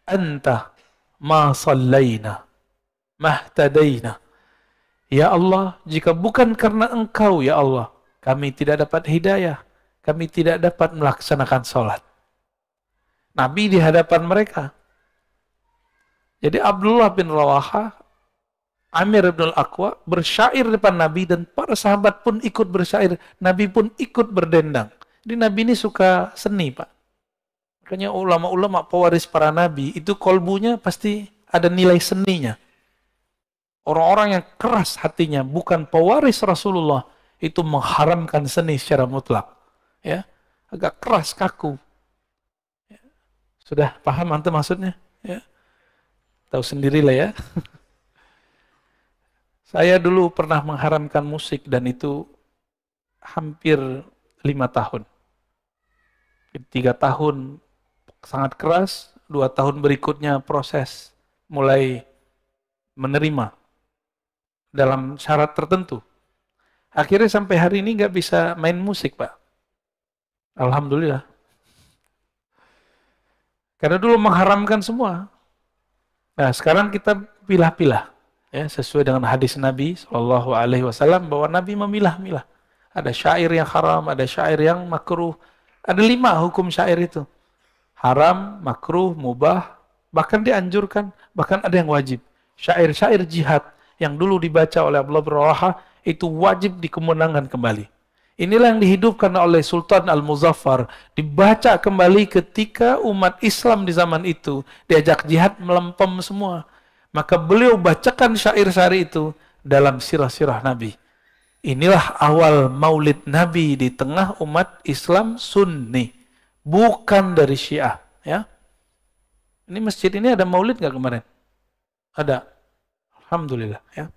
anta ma sallayna mahtadaina. Ya Allah, jika bukan karena Engkau ya Allah, kami tidak dapat hidayah, kami tidak dapat melaksanakan sholat. Nabi di hadapan mereka. Jadi Abdullah bin Rawahah, Amir ibn al-Aqwa bersyair depan Nabi dan para sahabat pun ikut bersyair. Nabi pun ikut berdendang. Jadi Nabi ini suka seni, Pak. Makanya ulama-ulama pewaris para Nabi itu kolbunya pasti ada nilai seninya. Orang-orang yang keras hatinya, bukan pewaris Rasulullah, itu mengharamkan seni secara mutlak. Ya, agak keras, kaku. Ya. Sudah paham antum maksudnya? Ya. Tahu sendirilah ya. Saya dulu pernah mengharamkan musik dan itu hampir 5 tahun. 3 tahun sangat keras, 2 tahun berikutnya proses mulai menerima dalam syarat tertentu. Akhirnya sampai hari ini nggak bisa main musik, Pak. Alhamdulillah. Karena dulu mengharamkan semua. Nah, sekarang kita pilah-pilah, ya, sesuai dengan hadis Nabi SAW bahwa Nabi memilah-milah. Ada syair yang haram, ada syair yang makruh. Ada 5 hukum syair itu. Haram, makruh, mubah, bahkan dianjurkan, bahkan ada yang wajib. Syair-syair jihad yang dulu dibaca oleh Abdullah bin Rawahah itu wajib dikemenangan kembali. Inilah yang dihidupkan oleh Sultan Al-Muzaffar, dibaca kembali ketika umat Islam di zaman itu diajak jihad melempem semua. Maka beliau bacakan syair-syair itu dalam sirah-sirah Nabi. Inilah awal maulid Nabi di tengah umat Islam Sunni, bukan dari Syiah. Ya, ini masjid ini ada maulid nggak kemarin? Ada, alhamdulillah. Ya.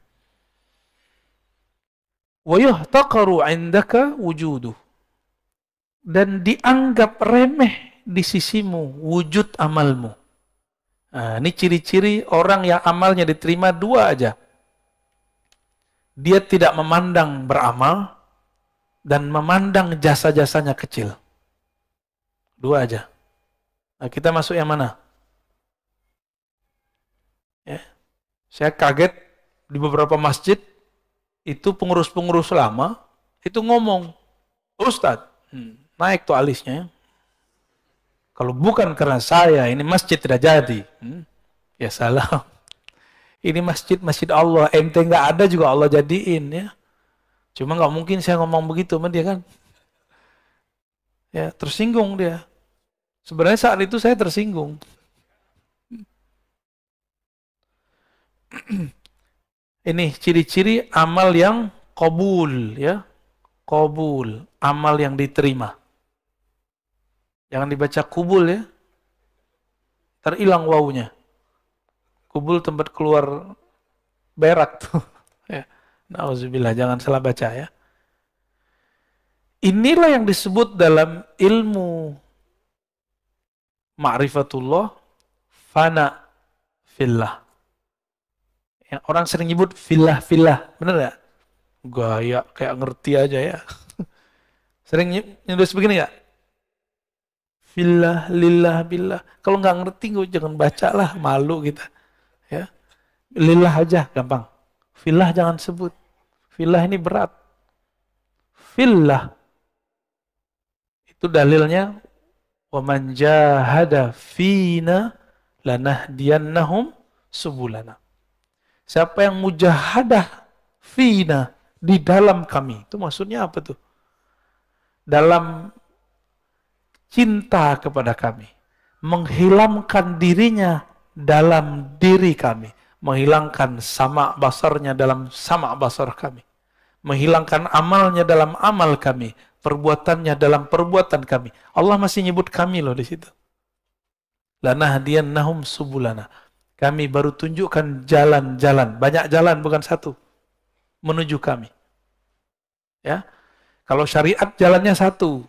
Wa yuhtaqaru 'indaka wujuduh, dan dianggap remeh di sisimu wujud amalmu. Nah, ini ciri-ciri orang yang amalnya diterima 2 aja. Dia tidak memandang beramal dan memandang jasa-jasanya kecil. 2 aja. Nah, kita masuk yang mana? Ya. Saya kaget di beberapa masjid itu pengurus-pengurus lama itu ngomong, Ustadz, naik tuh alisnya. Kalau bukan karena saya, ini masjid tidak jadi. Ya salah. Ini masjid Allah, ente nggak ada juga Allah jadiin ya. Cuma nggak mungkin saya ngomong begitu sama dia kan. Ya, tersinggung dia. Sebenarnya saat itu saya tersinggung. Ini ciri-ciri amal yang qabul, ya. Qabul, amal yang diterima. Jangan dibaca kubul ya. Terhilang wawunya. Kubul tempat keluar berak tuh. Ya. Nauzubillah, jangan salah baca ya. Inilah yang disebut dalam ilmu ma'rifatullah fana fillah. Ya, orang sering nyebut fillah, bener gak? Gaya kayak ngerti aja ya. Sering nyebut begini gak? Fillah, lillah, billah. Kalau nggak ngerti gue jangan baca lah, malu kita. Ya, lillah aja gampang. Fillah jangan sebut. Fillah ini berat. Fillah itu dalilnya wa man jahada fina lanahdiyannahum subulana. Siapa yang mujahadah fina di dalam kami. Itu maksudnya apa tuh? Dalam cinta kepada kami, menghilangkan dirinya dalam diri kami, menghilangkan sama basarnya dalam sama basar kami, menghilangkan amalnya dalam amal kami, perbuatannya dalam perbuatan kami. Allah masih nyebut kami loh di situ. Lanahdiyannahum subulana. Kami baru tunjukkan jalan-jalan, banyak jalan bukan satu, menuju kami. Ya, kalau syariat jalannya satu.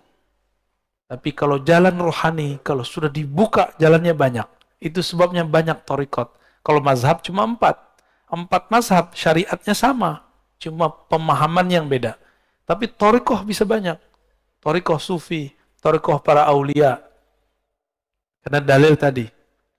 Tapi kalau jalan rohani, kalau sudah dibuka jalannya banyak. Itu sebabnya banyak thariqat. Kalau mazhab cuma 4. 4 mazhab, syariatnya sama. Cuma pemahaman yang beda. Tapi thariqah bisa banyak. Thariqah sufi, thariqah para aulia. Karena dalil tadi.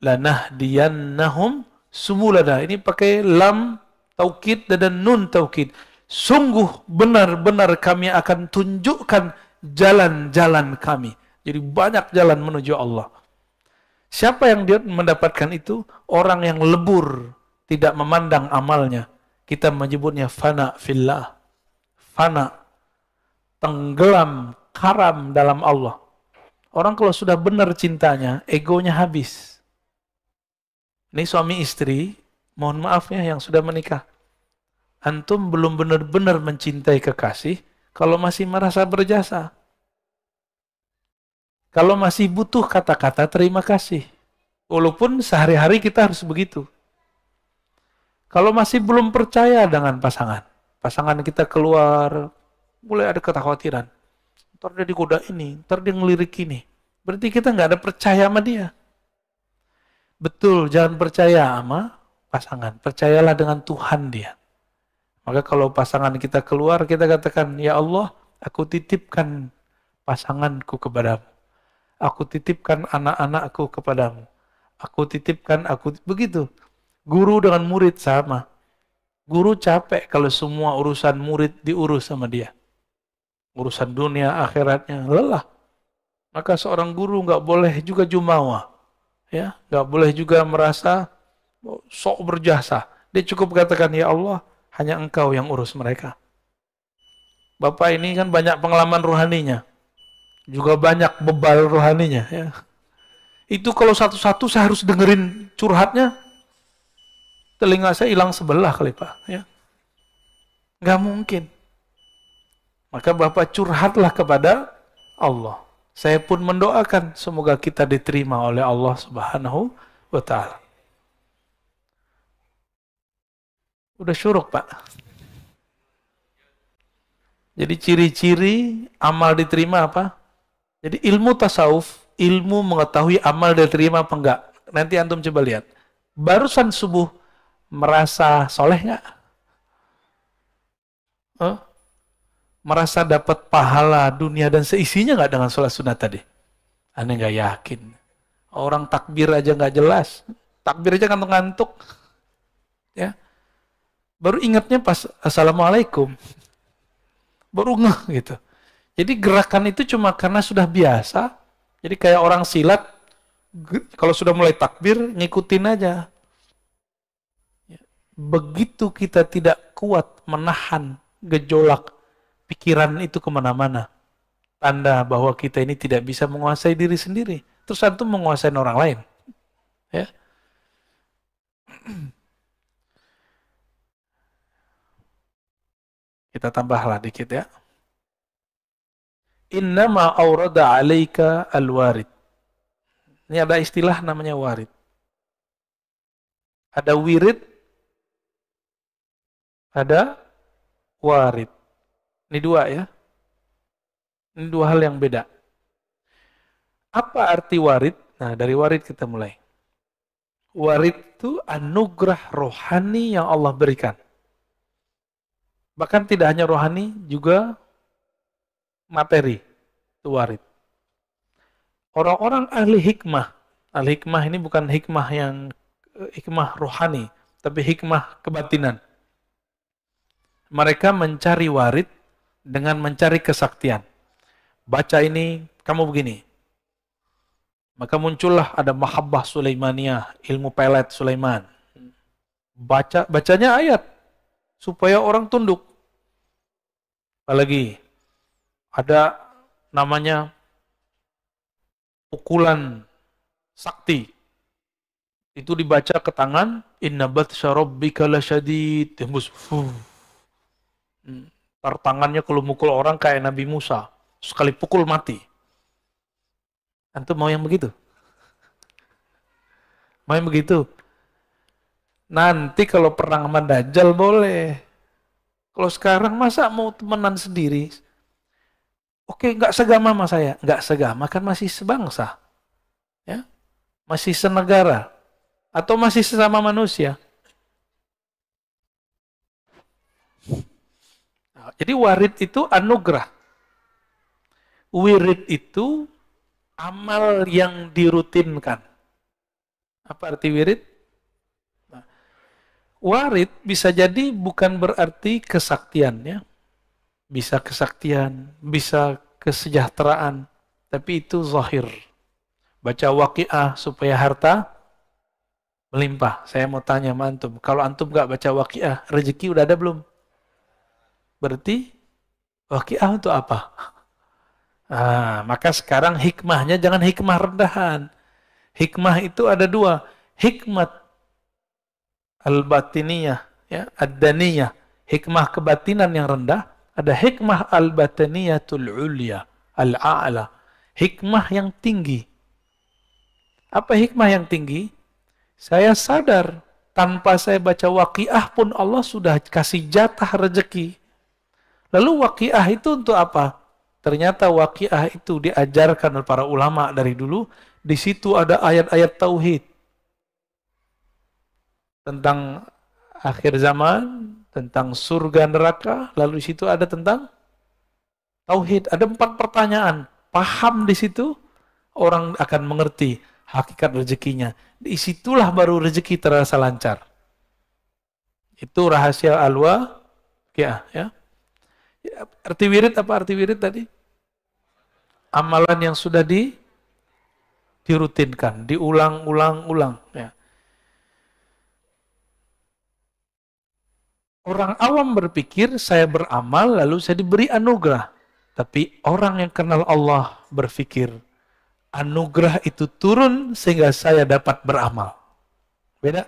Lanahdiyannahum subulana. Ini pakai lam taukid dan nun taukid. Sungguh benar-benar kami akan tunjukkan jalan-jalan kami. Jadi banyak jalan menuju Allah. Siapa yang dia mendapatkan itu? Orang yang lebur, tidak memandang amalnya. Kita menyebutnya fana fillah. Fana, tenggelam, karam dalam Allah. Orang kalau sudah benar cintanya, egonya habis. Ini suami istri, mohon maaf ya yang sudah menikah. Antum belum benar-benar mencintai kekasih kalau masih merasa berjasa. Kalau masih butuh kata-kata terima kasih. Walaupun sehari-hari kita harus begitu. Kalau masih belum percaya dengan pasangan. Pasangan kita keluar, mulai ada kekhawatiran. Ntar dia digoda ini, ntar dia ngelirik ini. Berarti kita nggak ada percaya sama dia. Betul, jangan percaya sama pasangan. Percayalah dengan Tuhan dia. Maka kalau pasangan kita keluar, kita katakan, ya Allah, aku titipkan pasanganku kepadamu. Aku titipkan anak-anakku kepadamu. Begitu. Guru dengan murid sama. Guru capek kalau semua urusan murid diurus sama dia. Urusan dunia, akhiratnya, lelah. Maka seorang guru nggak boleh juga jumawa. Ya, nggak boleh juga merasa sok berjasa. Dia cukup katakan, ya Allah, hanya engkau yang urus mereka. Bapak ini kan banyak pengalaman rohaninya. Juga banyak bebal rohaninya. Ya. Itu kalau satu-satu saya harus dengerin curhatnya, telinga saya hilang sebelah kali Pak. Ya. Nggak mungkin. Maka Bapak curhatlah kepada Allah. Saya pun mendoakan semoga kita diterima oleh Allah Subhanahu wa Ta'ala. Udah syuruk Pak. Jadi ciri-ciri amal diterima apa? Jadi ilmu tasawuf, ilmu mengetahui amal diterima apa enggak. Nanti antum coba lihat. Barusan subuh merasa soleh enggak? Merasa dapat pahala dunia dan seisinya enggak dengan sholat sunat tadi? Aneh enggak yakin. Orang takbir aja enggak jelas. Takbir aja ngantuk-ngantuk. Ya. Baru ingatnya pas assalamualaikum. Baru ngeh gitu. Jadi gerakan itu cuma karena sudah biasa. Jadi kayak orang silat, kalau sudah mulai takbir, ngikutin aja. Begitu kita tidak kuat menahan gejolak pikiran itu kemana-mana. Tanda bahwa kita ini tidak bisa menguasai diri sendiri. terus antum menguasai orang lain. Ya. Kita tambahlah dikit ya. Innama aurada alaika al-warid. Ini ada istilah namanya warid. Ada wirid, ada warid. Ini dua ya. Ini dua hal yang beda. Apa arti warid? Nah, dari warid kita mulai. Warid itu anugerah rohani yang Allah berikan. Bahkan tidak hanya rohani, juga materi. Itu warid. Orang-orang ahli hikmah ini bukan hikmah yang hikmah rohani, tapi hikmah kebatinan. Mereka mencari warid dengan mencari kesaktian. Baca ini, kamu begini. Maka muncullah ada mahabbah Sulaimaniyah, ilmu pelet Sulaiman. Bacanya ayat supaya orang tunduk. Apalagi ada namanya pukulan sakti. Itu dibaca ke tangan, inna batsya rabbika lasyadid. Tembus. Ntar tangannya kalau mukul orang kayak Nabi Musa. Sekali pukul mati. Antum mau yang begitu? Mau yang begitu? Nanti kalau perang sama Dajjal boleh. Kalau sekarang masa mau temenan sendiri? Oke, nggak segama sama saya. Nggak segama kan masih sebangsa. Ya? Masih senegara. Atau masih sesama manusia. Nah, jadi warid itu anugerah. Wirid itu amal yang dirutinkan. Apa arti wirid? Nah, warid bisa jadi bukan berarti kesaktian ya. Bisa kesaktian, bisa kesejahteraan, tapi itu zahir. Baca Waqiah supaya harta melimpah. Saya mau tanya sama antum, kalau antum nggak baca Waqiah, rezeki udah ada belum? Berarti Waqiah untuk apa? Nah, maka sekarang hikmahnya jangan hikmah rendahan. Hikmah itu ada dua. Hikmat al-batiniyah, ya, ad-daniyah. Hikmah kebatinan yang rendah. Ada hikmah al-batiniyatul ulya, al-a'la. Hikmah yang tinggi. Apa hikmah yang tinggi? Saya sadar, tanpa saya baca Waqiah pun Allah sudah kasih jatah rezeki. Lalu Waqiah itu untuk apa? Ternyata Waqiah itu diajarkan oleh para ulama dari dulu. Di situ ada ayat-ayat tauhid tentang akhir zaman, tentang surga neraka. Lalu di situ ada tentang tauhid. Ada 4 pertanyaan. Paham di situ, orang akan mengerti hakikat rezekinya. Di situlah baru rezeki terasa lancar. Itu rahasia al-Waqiah ya. Arti wirid apa arti wirid tadi? Amalan yang sudah dirutinkan, diulang-ulang-ulang. Ya. Orang awam berpikir saya beramal lalu saya diberi anugerah. Tapi orang yang kenal Allah berpikir anugerah itu turun sehingga saya dapat beramal. Beda.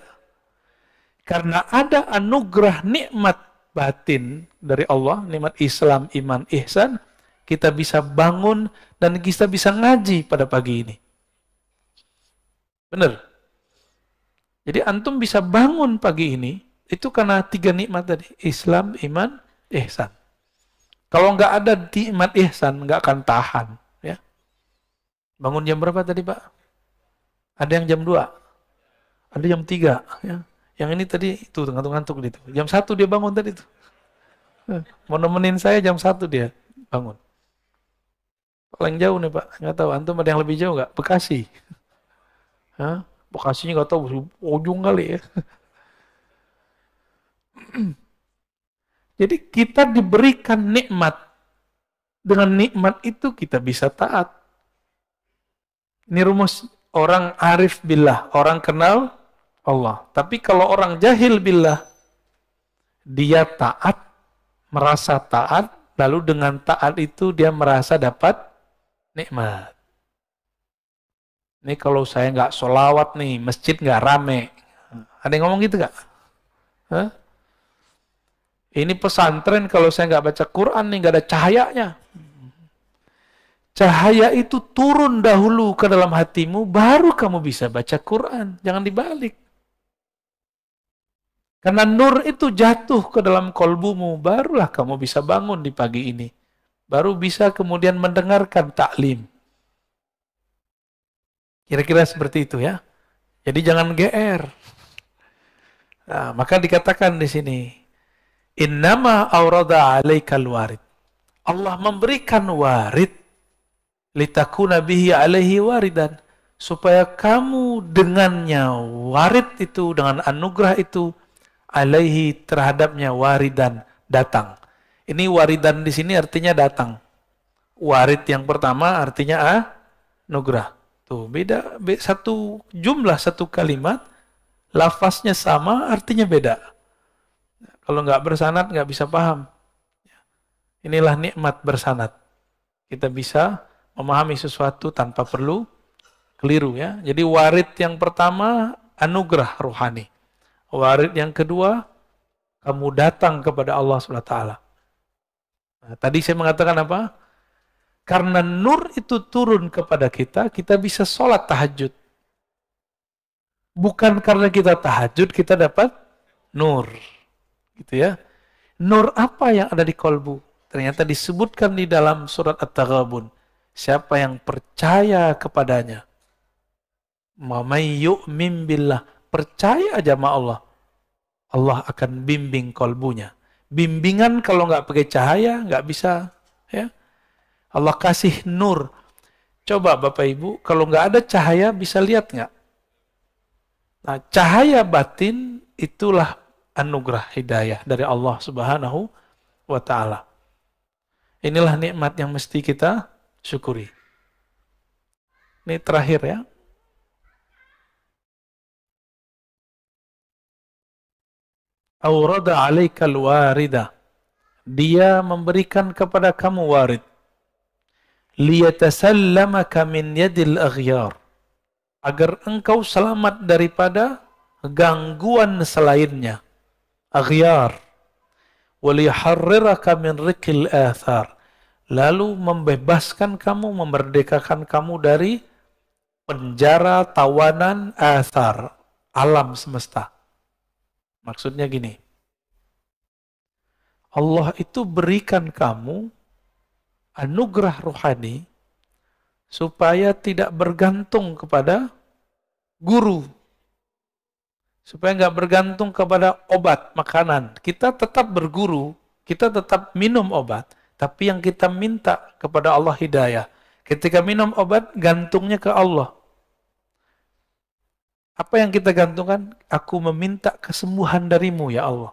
Karena ada anugerah nikmat batin dari Allah, nikmat Islam, iman, ihsan, kita bisa bangun dan kita bisa ngaji pada pagi ini. Benar. Jadi antum bisa bangun pagi ini, itu karena 3 nikmat tadi. Islam, iman, ihsan. Kalau nggak ada nikmat ihsan, nggak akan tahan. Ya. Bangun jam berapa tadi Pak? Ada yang jam 2. Ada jam 3. Ya. Yang ini tadi itu ngantuk-ngantuk gitu. Jam 1 dia bangun tadi itu. Mau nemenin saya jam 1 dia bangun. Paling jauh nih Pak, nggak tahu. Antum ada yang lebih jauh nggak? Bekasi. Hah? Bekasinya nggak tahu, ujung kali ya. Jadi kita diberikan nikmat. Dengan nikmat itu kita bisa taat. Ini rumus orang arif billah, orang kenal Allah. Tapi kalau orang jahil billah, dia taat, merasa taat, lalu dengan taat itu dia merasa dapat nikmat. Ini kalau saya nggak sholawat nih, masjid nggak rame. Ada yang ngomong gitu nggak? Hah? Ini pesantren kalau saya nggak baca Quran nih, nggak ada cahayanya. Cahaya itu turun dahulu ke dalam hatimu, baru kamu bisa baca Quran. Jangan dibalik. Karena nur itu jatuh ke dalam kolbumu, barulah kamu bisa bangun di pagi ini. Baru bisa kemudian mendengarkan taklim. Kira-kira seperti itu ya. Jadi jangan GR. Nah, maka dikatakan di sini, innama aurada alaikal warid. Allah memberikan warid litakuna bihi alaihi waridan, supaya kamu dengannya warid itu, dengan anugerah itu, alaihi terhadapnya waridan, datang. Ini waridan di sini artinya datang. Warid yang pertama artinya anugerah. Tuh beda, satu jumlah, satu kalimat, lafaznya sama, artinya beda. Kalau nggak bersanad nggak bisa paham. Inilah nikmat bersanad. Kita bisa memahami sesuatu tanpa perlu keliru ya. Jadi warid yang pertama anugerah rohani. Warid yang kedua kamu datang kepada Allah SWT. Nah, tadi saya mengatakan apa? Karena nur itu turun kepada kita, kita bisa sholat tahajud. Bukan karena kita tahajud kita dapat nur. Gitu ya. Nur apa yang ada di kolbu? Ternyata disebutkan di dalam surat At-Taghabun. Siapa yang percaya kepadanya, may yu'min billah, percaya aja sama Allah, Allah akan bimbing kolbunya. Bimbingan kalau nggak pakai cahaya nggak bisa, ya. Allah kasih nur. Coba Bapak Ibu, kalau nggak ada cahaya bisa lihat nggak? Nah, cahaya batin itulah anugerah hidayah dari Allah Subhanahu wa Ta'ala. Inilah nikmat yang mesti kita syukuri. Ini terakhir ya. Aurada alaikal warida. Dia memberikan kepada kamu warid. Liyatasallamaka min yadil aghyar. Agar engkau selamat daripada gangguan selainnya. Aghyar. Waliharriraka min rikil athar. Lalu membebaskan kamu, memerdekakan kamu dari penjara, tawanan, athar, alam semesta. Maksudnya gini, Allah itu berikan kamu anugerah rohani supaya tidak bergantung kepada guru, supaya nggak bergantung kepada obat, makanan. Kita tetap berguru, kita tetap minum obat, tapi yang kita minta kepada Allah hidayah. Ketika minum obat, gantungnya ke Allah. Apa yang kita gantungkan? Aku meminta kesembuhan darimu ya Allah.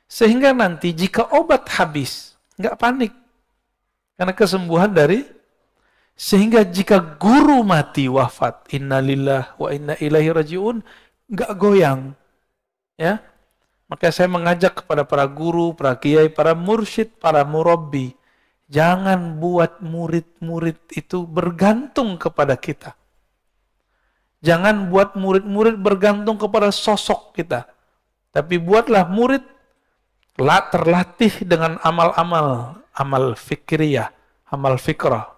Sehingga nanti jika obat habis, nggak panik. Karena kesembuhan dari, sehingga jika guru mati wafat, innalillah wa inna ilaihi rajiun, nggak goyang. Ya. Maka saya mengajak kepada para guru, para kiai, para mursyid, para murabbi, jangan buat murid-murid itu bergantung kepada kita. Jangan buat murid-murid bergantung kepada sosok kita. Tapi buatlah murid terlatih dengan amal-amal, amal fikriyah, amal fikrah,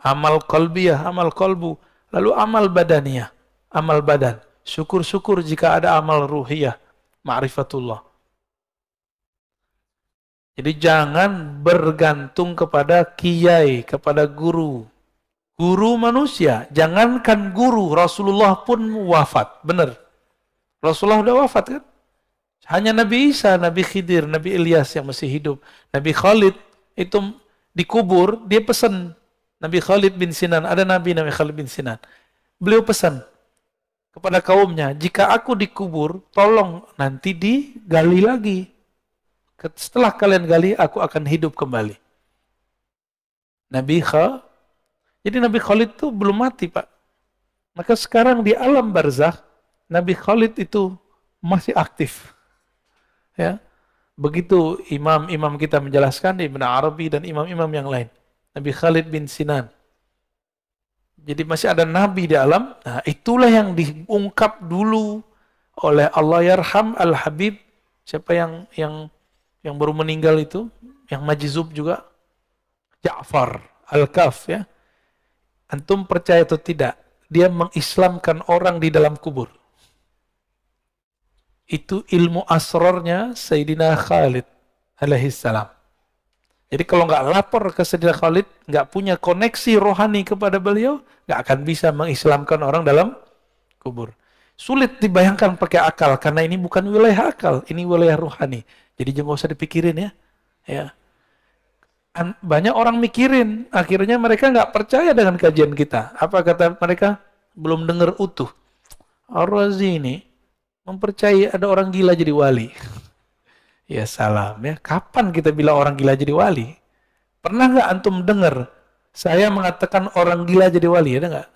amal qalbiyah, amal qalbu, lalu amal badaniyah, amal badan. Syukur-syukur jika ada amal ruhiyah, ma'rifatullah. Jadi jangan bergantung kepada kiai, kepada guru. Guru manusia, jangankan guru, Rasulullah pun wafat, benar. Rasulullah udah wafat kan? Hanya Nabi Isa, Nabi Khidir, Nabi Ilyas yang masih hidup. Nabi Khalid itu dikubur, dia pesan. Nabi Khalid bin Sinan, ada Nabi Khalid bin Sinan. Beliau pesan kepada kaumnya, jika aku dikubur, tolong nanti digali lagi. Setelah kalian gali, aku akan hidup kembali. Jadi Nabi Khalid itu belum mati, Pak. Maka sekarang di alam barzakh, Nabi Khalid itu masih aktif. Ya. Begitu imam-imam kita menjelaskan, Ibn Arabi dan imam-imam yang lain. Nabi Khalid bin Sinan. Jadi masih ada nabi di alam. Nah, itulah yang diungkap dulu oleh Allah yarham Al-Habib. Siapa yang baru meninggal itu, yang majzub juga, Ja'far Al-Kaf ya. Antum percaya atau tidak? Dia mengislamkan orang di dalam kubur. Itu ilmu asrarnya Sayyidina Khalid alaihissalam. Jadi kalau nggak lapor ke Sayyidina Khalid, nggak punya koneksi rohani kepada beliau, nggak akan bisa mengislamkan orang dalam kubur. Sulit dibayangkan pakai akal, karena ini bukan wilayah akal, ini wilayah rohani. Jadi jangan usah dipikirin ya. Banyak orang mikirin, akhirnya mereka nggak percaya dengan kajian kita. Apa kata mereka? Belum dengar utuh. Ar-Razi ini mempercayai ada orang gila jadi wali. Ya salam ya. Kapan kita bilang orang gila jadi wali? Pernah nggak antum dengar saya mengatakan orang gila jadi wali? Ada nggak?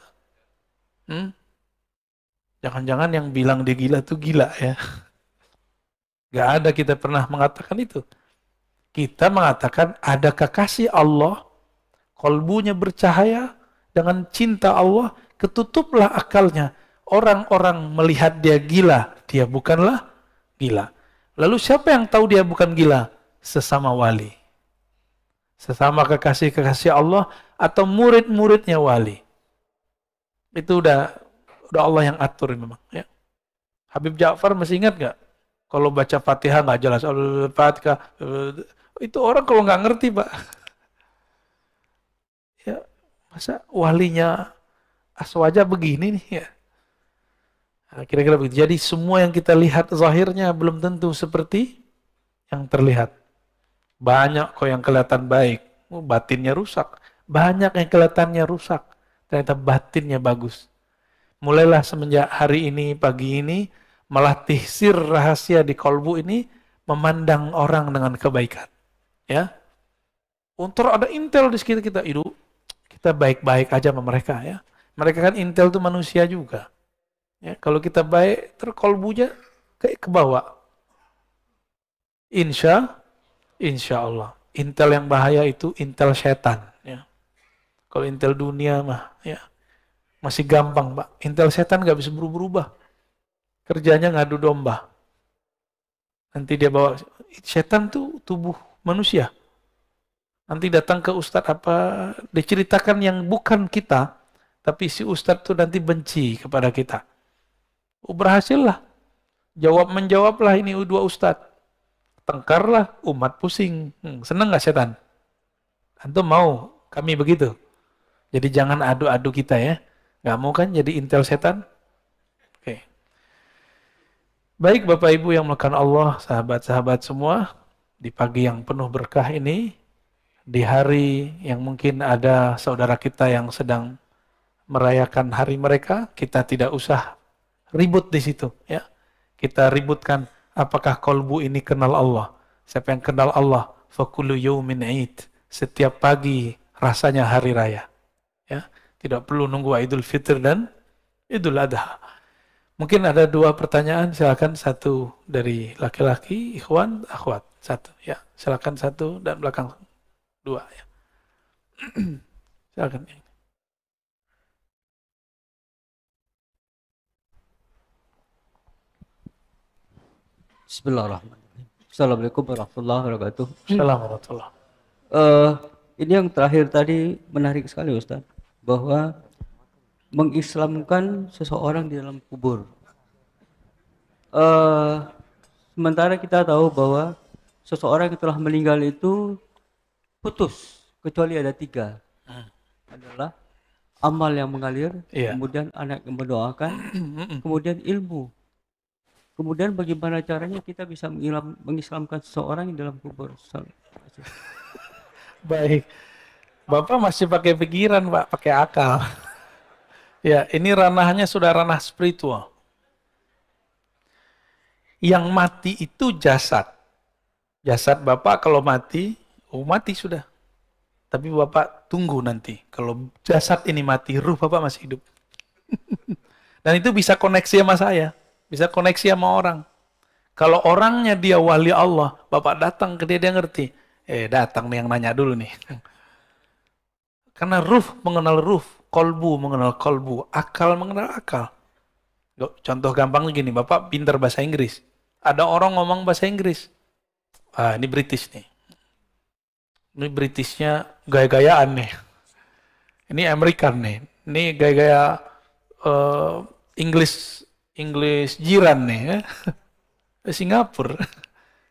Jangan-jangan yang bilang dia gila tuh gila ya. Nggak ada kita pernah mengatakan itu. Kita mengatakan ada kekasih Allah, kolbunya bercahaya dengan cinta Allah, ketutuplah akalnya. Orang-orang melihat dia gila, dia bukanlah gila. Lalu siapa yang tahu dia bukan gila? Sesama wali. Sesama kekasih-kekasih Allah atau murid-muridnya wali. Itu udah Allah yang atur memang. Ya. Habib Ja'far masih ingat nggak? Kalau baca Fatihah nggak jelas. Al-Fatihah. Itu orang kalau nggak ngerti, Pak. Ya, masa walinya Aswaja begini nih ya. Nah, kira-kira begitu. Jadi semua yang kita lihat zahirnya belum tentu seperti yang terlihat. Banyak kok yang kelihatan baik, batinnya rusak. Banyak yang kelihatannya rusak, ternyata batinnya bagus. Mulailah semenjak hari ini, pagi ini, melatih sir rahasia di kolbu ini, memandang orang dengan kebaikan. Ya, untuk ada intel di sekitar kita, itu kita baik-baik aja sama mereka ya. Mereka kan intel itu manusia juga. Ya, kalau kita baik, terkolbunya kayak ke bawah. Insya Allah. Intel yang bahaya itu intel setan. Ya. Kalau intel dunia mah, ya masih gampang, Pak. Intel setan nggak bisa berubah. Kerjanya ngadu domba. Nanti dia bawa setan tuh tubuh manusia. Nanti datang ke ustadz apa, diceritakan yang bukan kita, tapi si ustadz tuh nanti benci kepada kita. Berhasil lah. Menjawablah ini dua ustadz. Tengkarlah, umat pusing. Senang nggak setan? Antum mau kami begitu? Jadi jangan adu-adu kita ya. Nggak mau kan jadi intel setan? Oke. Baik Bapak Ibu yang melakukan Allah, sahabat-sahabat semua, di pagi yang penuh berkah ini, di hari yang mungkin ada saudara kita yang sedang merayakan hari mereka, kita tidak usah ribut di situ ya. Kita ributkan apakah kolbu ini kenal Allah. Siapa yang kenal Allah, fakullu yaumin 'id. Setiap pagi rasanya hari raya. Ya, tidak perlu nunggu Idul Fitr dan Idul Adha. Mungkin ada dua pertanyaan, silakan satu dari laki-laki, ikhwan, akhwat. Satu ya, silakan satu dan belakang dua ya. Silakan. Bismillahirrahmanirrahim. Assalamualaikum warahmatullahi wabarakatuh. Assalamualaikum. Ini yang terakhir tadi menarik sekali Ustaz, bahwa mengislamkan seseorang di dalam kubur. Sementara kita tahu bahwa seseorang yang telah meninggal itu putus, kecuali ada tiga. Adalah amal yang mengalir, kemudian anak yang mendoakan, kemudian ilmu. Kemudian bagaimana caranya kita bisa mengislamkan seseorang di dalam kubur? Baik. Bapak masih pakai pikiran, Pak, pakai akal. Ya, ini ranahnya sudah ranah spiritual. Yang mati itu jasad. Jasad Bapak kalau mati, mati sudah. Tapi Bapak tunggu nanti. Kalau jasad ini mati, ruh Bapak masih hidup. Dan itu bisa koneksi sama saya. Bisa koneksi sama orang. Kalau orangnya dia wali Allah, Bapak datang ke dia, dia ngerti. Datang nih yang nanya dulu nih. Karena ruh mengenal ruh. kolbu mengenal kolbu, akal mengenal akal. Contoh gampangnya gini, Bapak pintar bahasa Inggris. Ada orang ngomong bahasa Inggris. Ah, ini British nih. Ini Britishnya gaya-gayaan nih. Ini American nih. Ini gaya-gaya English jiran nih ya. Singapura.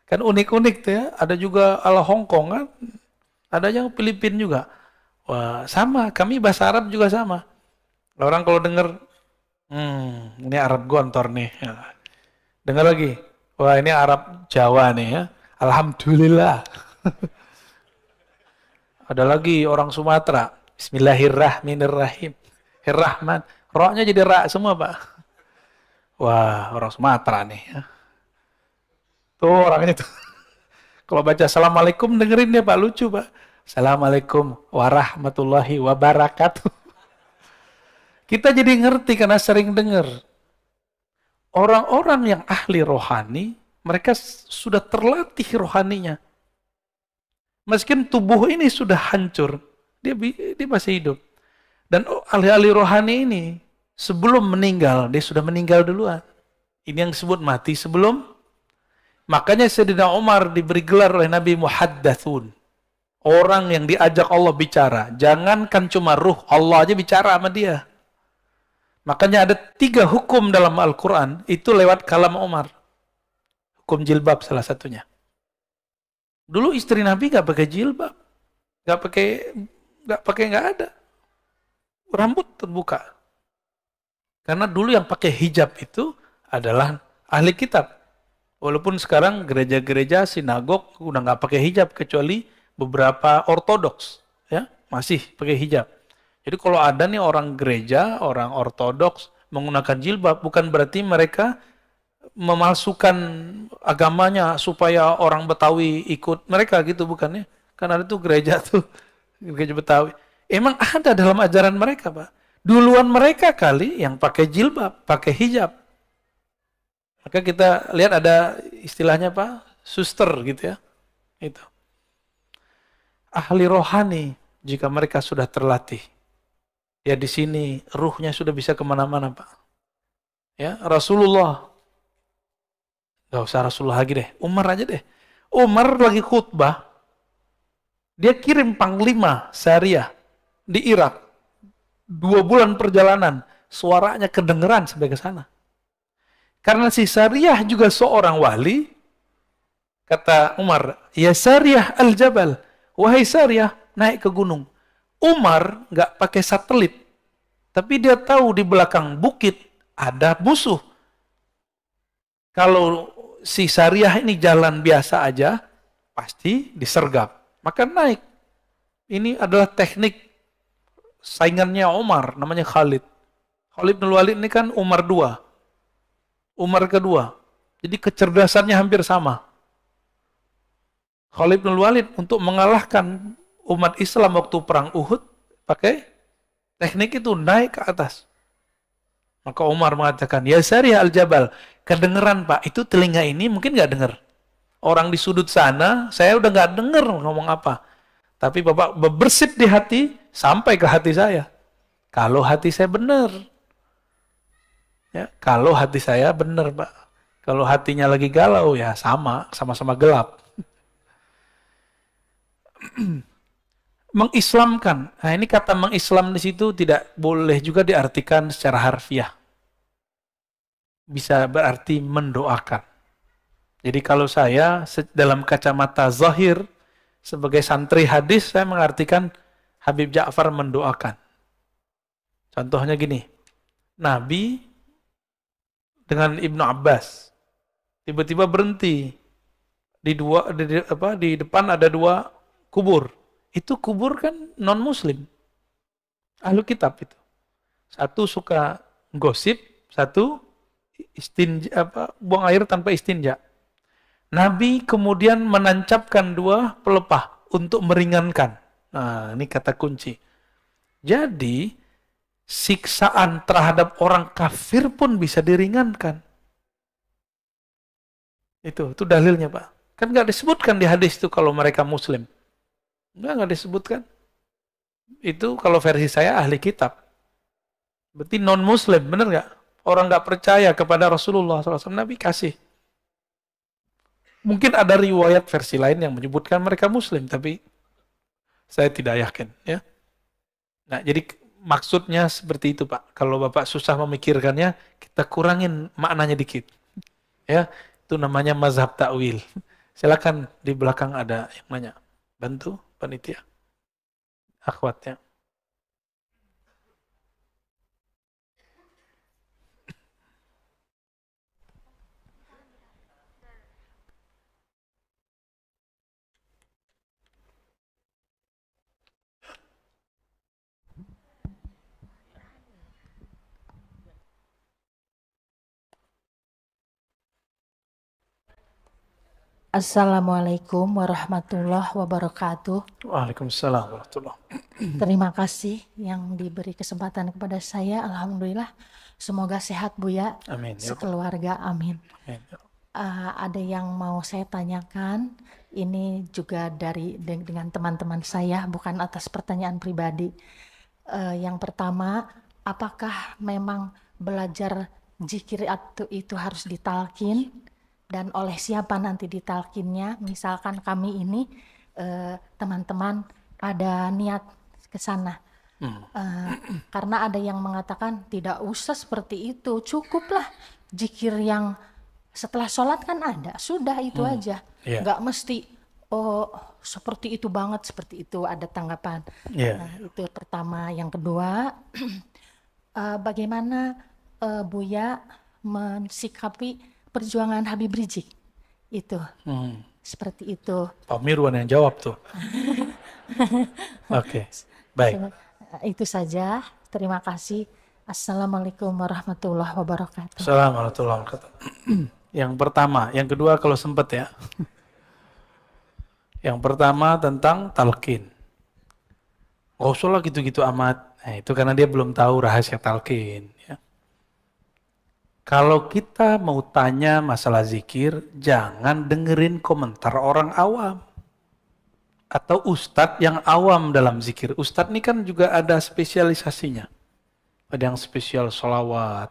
Kan unik-unik tuh ya. Ada juga ala Hong Kong kan. Ada yang Filipina juga. Wah, sama. Kami bahasa Arab juga sama. Orang kalau dengar, ini Arab gontor nih. Dengar lagi. Wah, ini Arab Jawa nih ya. Alhamdulillah. Ada lagi orang Sumatera. Bismillahirrahmanirrahim. Rahman. Roknya jadi ra semua, Pak. Wah, orang Sumatera nih ya. Tuh orangnya tuh. Kalau baca Assalamualaikum dengerin dia, Pak, lucu, Pak. Assalamualaikum warahmatullahi wabarakatuh. Kita jadi ngerti karena sering dengar. Orang-orang yang ahli rohani, mereka sudah terlatih rohaninya. Meskipun tubuh ini sudah hancur, dia masih hidup. Dan ahli-ahli rohani ini, sebelum meninggal, dia sudah meninggal duluan. Ini yang disebut mati sebelum. Makanya Sayyidina Umar diberi gelar oleh Nabi Muhaddatsun. Orang yang diajak Allah bicara. Jangankan cuma ruh, Allah aja bicara sama dia. Makanya ada 3 hukum dalam Al-Quran, itu lewat kalam Umar. Hukum jilbab salah satunya. Dulu istri Nabi nggak pakai jilbab. Nggak ada. Rambut terbuka. Karena dulu yang pakai hijab itu adalah ahli kitab. Walaupun sekarang gereja-gereja, sinagog udah nggak pakai hijab kecuali beberapa ortodoks, ya masih pakai hijab. Jadi kalau ada nih orang gereja, orang ortodoks menggunakan jilbab, bukan berarti mereka memalsukan agamanya supaya orang Betawi ikut mereka gitu, bukannya? Kan ada tuh gereja Betawi. Emang ada dalam ajaran mereka, Pak. Duluan mereka kali yang pakai jilbab, pakai hijab. Maka kita lihat ada istilahnya, Pak, suster gitu ya. Itu. Ahli rohani, jika mereka sudah terlatih, ya di sini ruhnya sudah bisa kemana-mana, Pak. Ya, Rasulullah. Gak usah Rasulullah lagi deh, Umar aja deh. Umar lagi khutbah, dia kirim panglima syariah di Irak. 2 bulan perjalanan, suaranya kedengeran sampai ke sana. Karena si Sariyah juga seorang wali, kata Umar, ya Sariyah al-Jabal, wahai Sariyah, naik ke gunung. Umar nggak pakai satelit, tapi dia tahu di belakang bukit ada musuh. Kalau si Sariyah ini jalan biasa aja, pasti disergap. Maka naik. Ini adalah teknik saingannya Umar, namanya Khalid. Khalid bin Walid ini kan Umar 2. Umar kedua. Jadi kecerdasannya hampir sama. Khalid bin Walid untuk mengalahkan umat Islam waktu perang Uhud pakai teknik itu, naik ke atas. Maka Umar mengatakan, ya Sariyah al-Jabal, kedengeran Pak, itu telinga ini mungkin nggak dengar. Orang di sudut sana, saya udah nggak dengar ngomong apa. Tapi Bapak berbersih di hati, sampai ke hati saya. Kalau hati saya benar. Ya, kalau hati saya benar, Pak. Kalau hatinya lagi galau, ya sama-sama gelap. Mengislamkan. Nah, ini kata mengislam di situ tidak boleh juga diartikan secara harfiah. Bisa berarti mendoakan. Jadi kalau saya dalam kacamata zahir sebagai santri hadis, saya mengartikan Habib Ja'far mendoakan. Contohnya gini, Nabi dengan Ibnu Abbas tiba-tiba berhenti di depan ada 2 kubur. Itu kubur kan non muslim, ahlu kitab itu. Satu suka gosip, satu buang air tanpa istinja. Nabi kemudian menancapkan 2 pelepah untuk meringankan. Nah, ini kata kunci. Jadi siksaan terhadap orang kafir pun bisa diringankan. Itu dalilnya, Pak. Kan nggak disebutkan di hadis itu kalau mereka muslim. Nggak disebutkan. Itu kalau versi saya ahli kitab. Berarti non-muslim, benar nggak? Orang nggak percaya kepada Rasulullah SAW, Nabi kasih. Mungkin ada riwayat versi lain yang menyebutkan mereka muslim, tapi saya tidak yakin. Ya. Nah, jadi maksudnya seperti itu, Pak. Kalau Bapak susah memikirkannya, kita kurangin maknanya dikit. Ya, itu namanya mazhab ta'wil. Silakan di belakang ada yang nanya. Bantu panitia. Akhwatnya. Assalamualaikum warahmatullahi wabarakatuh. Waalaikumsalam warahmatullahi. Terima kasih yang diberi kesempatan kepada saya. Alhamdulillah. Semoga sehat Buya. Amin. Sekeluarga. Amin. Amin. Ada yang mau saya tanyakan. Ini juga dengan teman-teman saya, bukan atas pertanyaan pribadi. Yang pertama, apakah memang belajar zikir itu harus ditalkin? Dan oleh siapa nanti ditalkinnya? Misalkan kami ini teman-teman pada niat ke sana. Karena ada yang mengatakan tidak usah seperti itu, cukuplah zikir yang setelah sholat kan ada, sudah itu aja. Nggak mesti seperti itu banget, seperti itu, ada tanggapan. Nah, itu pertama. Yang kedua, bagaimana Buya mensikapi perjuangan Habib Rizik itu, seperti itu. Pak Mirwan yang jawab tuh. Oke, baik. Itu saja. Terima kasih. Assalamualaikum warahmatullahi wabarakatuh. Assalamualaikum warahmatullahi wabarakatuh. Yang pertama, yang kedua kalau sempat ya. Yang pertama tentang talqin. Nggak usah lah gitu-gitu amat. Nah, itu karena dia belum tahu rahasia talqin. Ya. Kalau kita mau tanya masalah zikir, jangan dengerin komentar orang awam. Atau ustadz yang awam dalam zikir. Ustadz ini kan juga ada spesialisasinya. Ada yang spesial sholawat.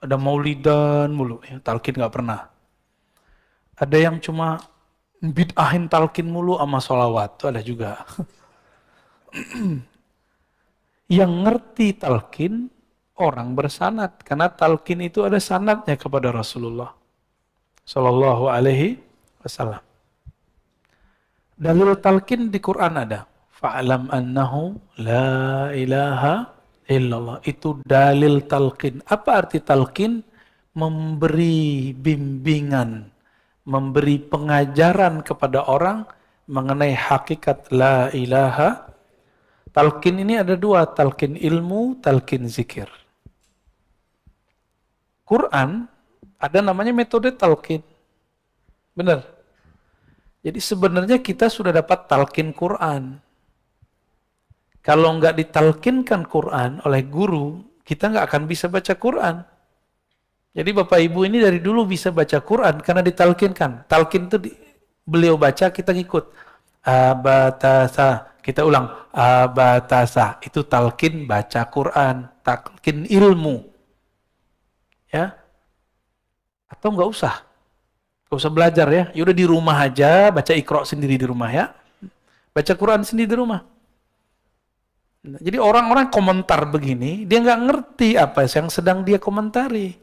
Ada maulidan mulu. Ya, talqin gak pernah. Ada yang cuma bid'ahin talqin mulu sama sholawat. Itu ada juga. Yang ngerti talqin, orang bersanad, karena talqin itu ada sanadnya kepada Rasulullah Sallallahu Alaihi Wasallam. Dalil talqin di Quran ada. Fa'alam annahu la ilaha illallah. Itu dalil talqin. Apa arti talqin? Memberi bimbingan, memberi pengajaran kepada orang mengenai hakikat la ilaha. Talqin ini ada dua, talqin ilmu, talqin zikir. Quran ada namanya metode talqin. Benar. Jadi sebenarnya kita sudah dapat talqin Quran. Kalau nggak ditalkinkan Quran oleh guru, kita nggak akan bisa baca Quran. Jadi Bapak Ibu ini dari dulu bisa baca Quran karena ditalkinkan. Talqin itu beliau baca, kita ngikut. Abatasa, kita ulang. Abatasa, itu talqin baca Quran, talqin ilmu. Ya, atau nggak usah belajar ya. Yaudah di rumah aja baca Iqra sendiri di rumah ya, baca Quran sendiri di rumah. Nah, jadi orang-orang komentar begini, dia nggak ngerti apa yang sedang dia komentari.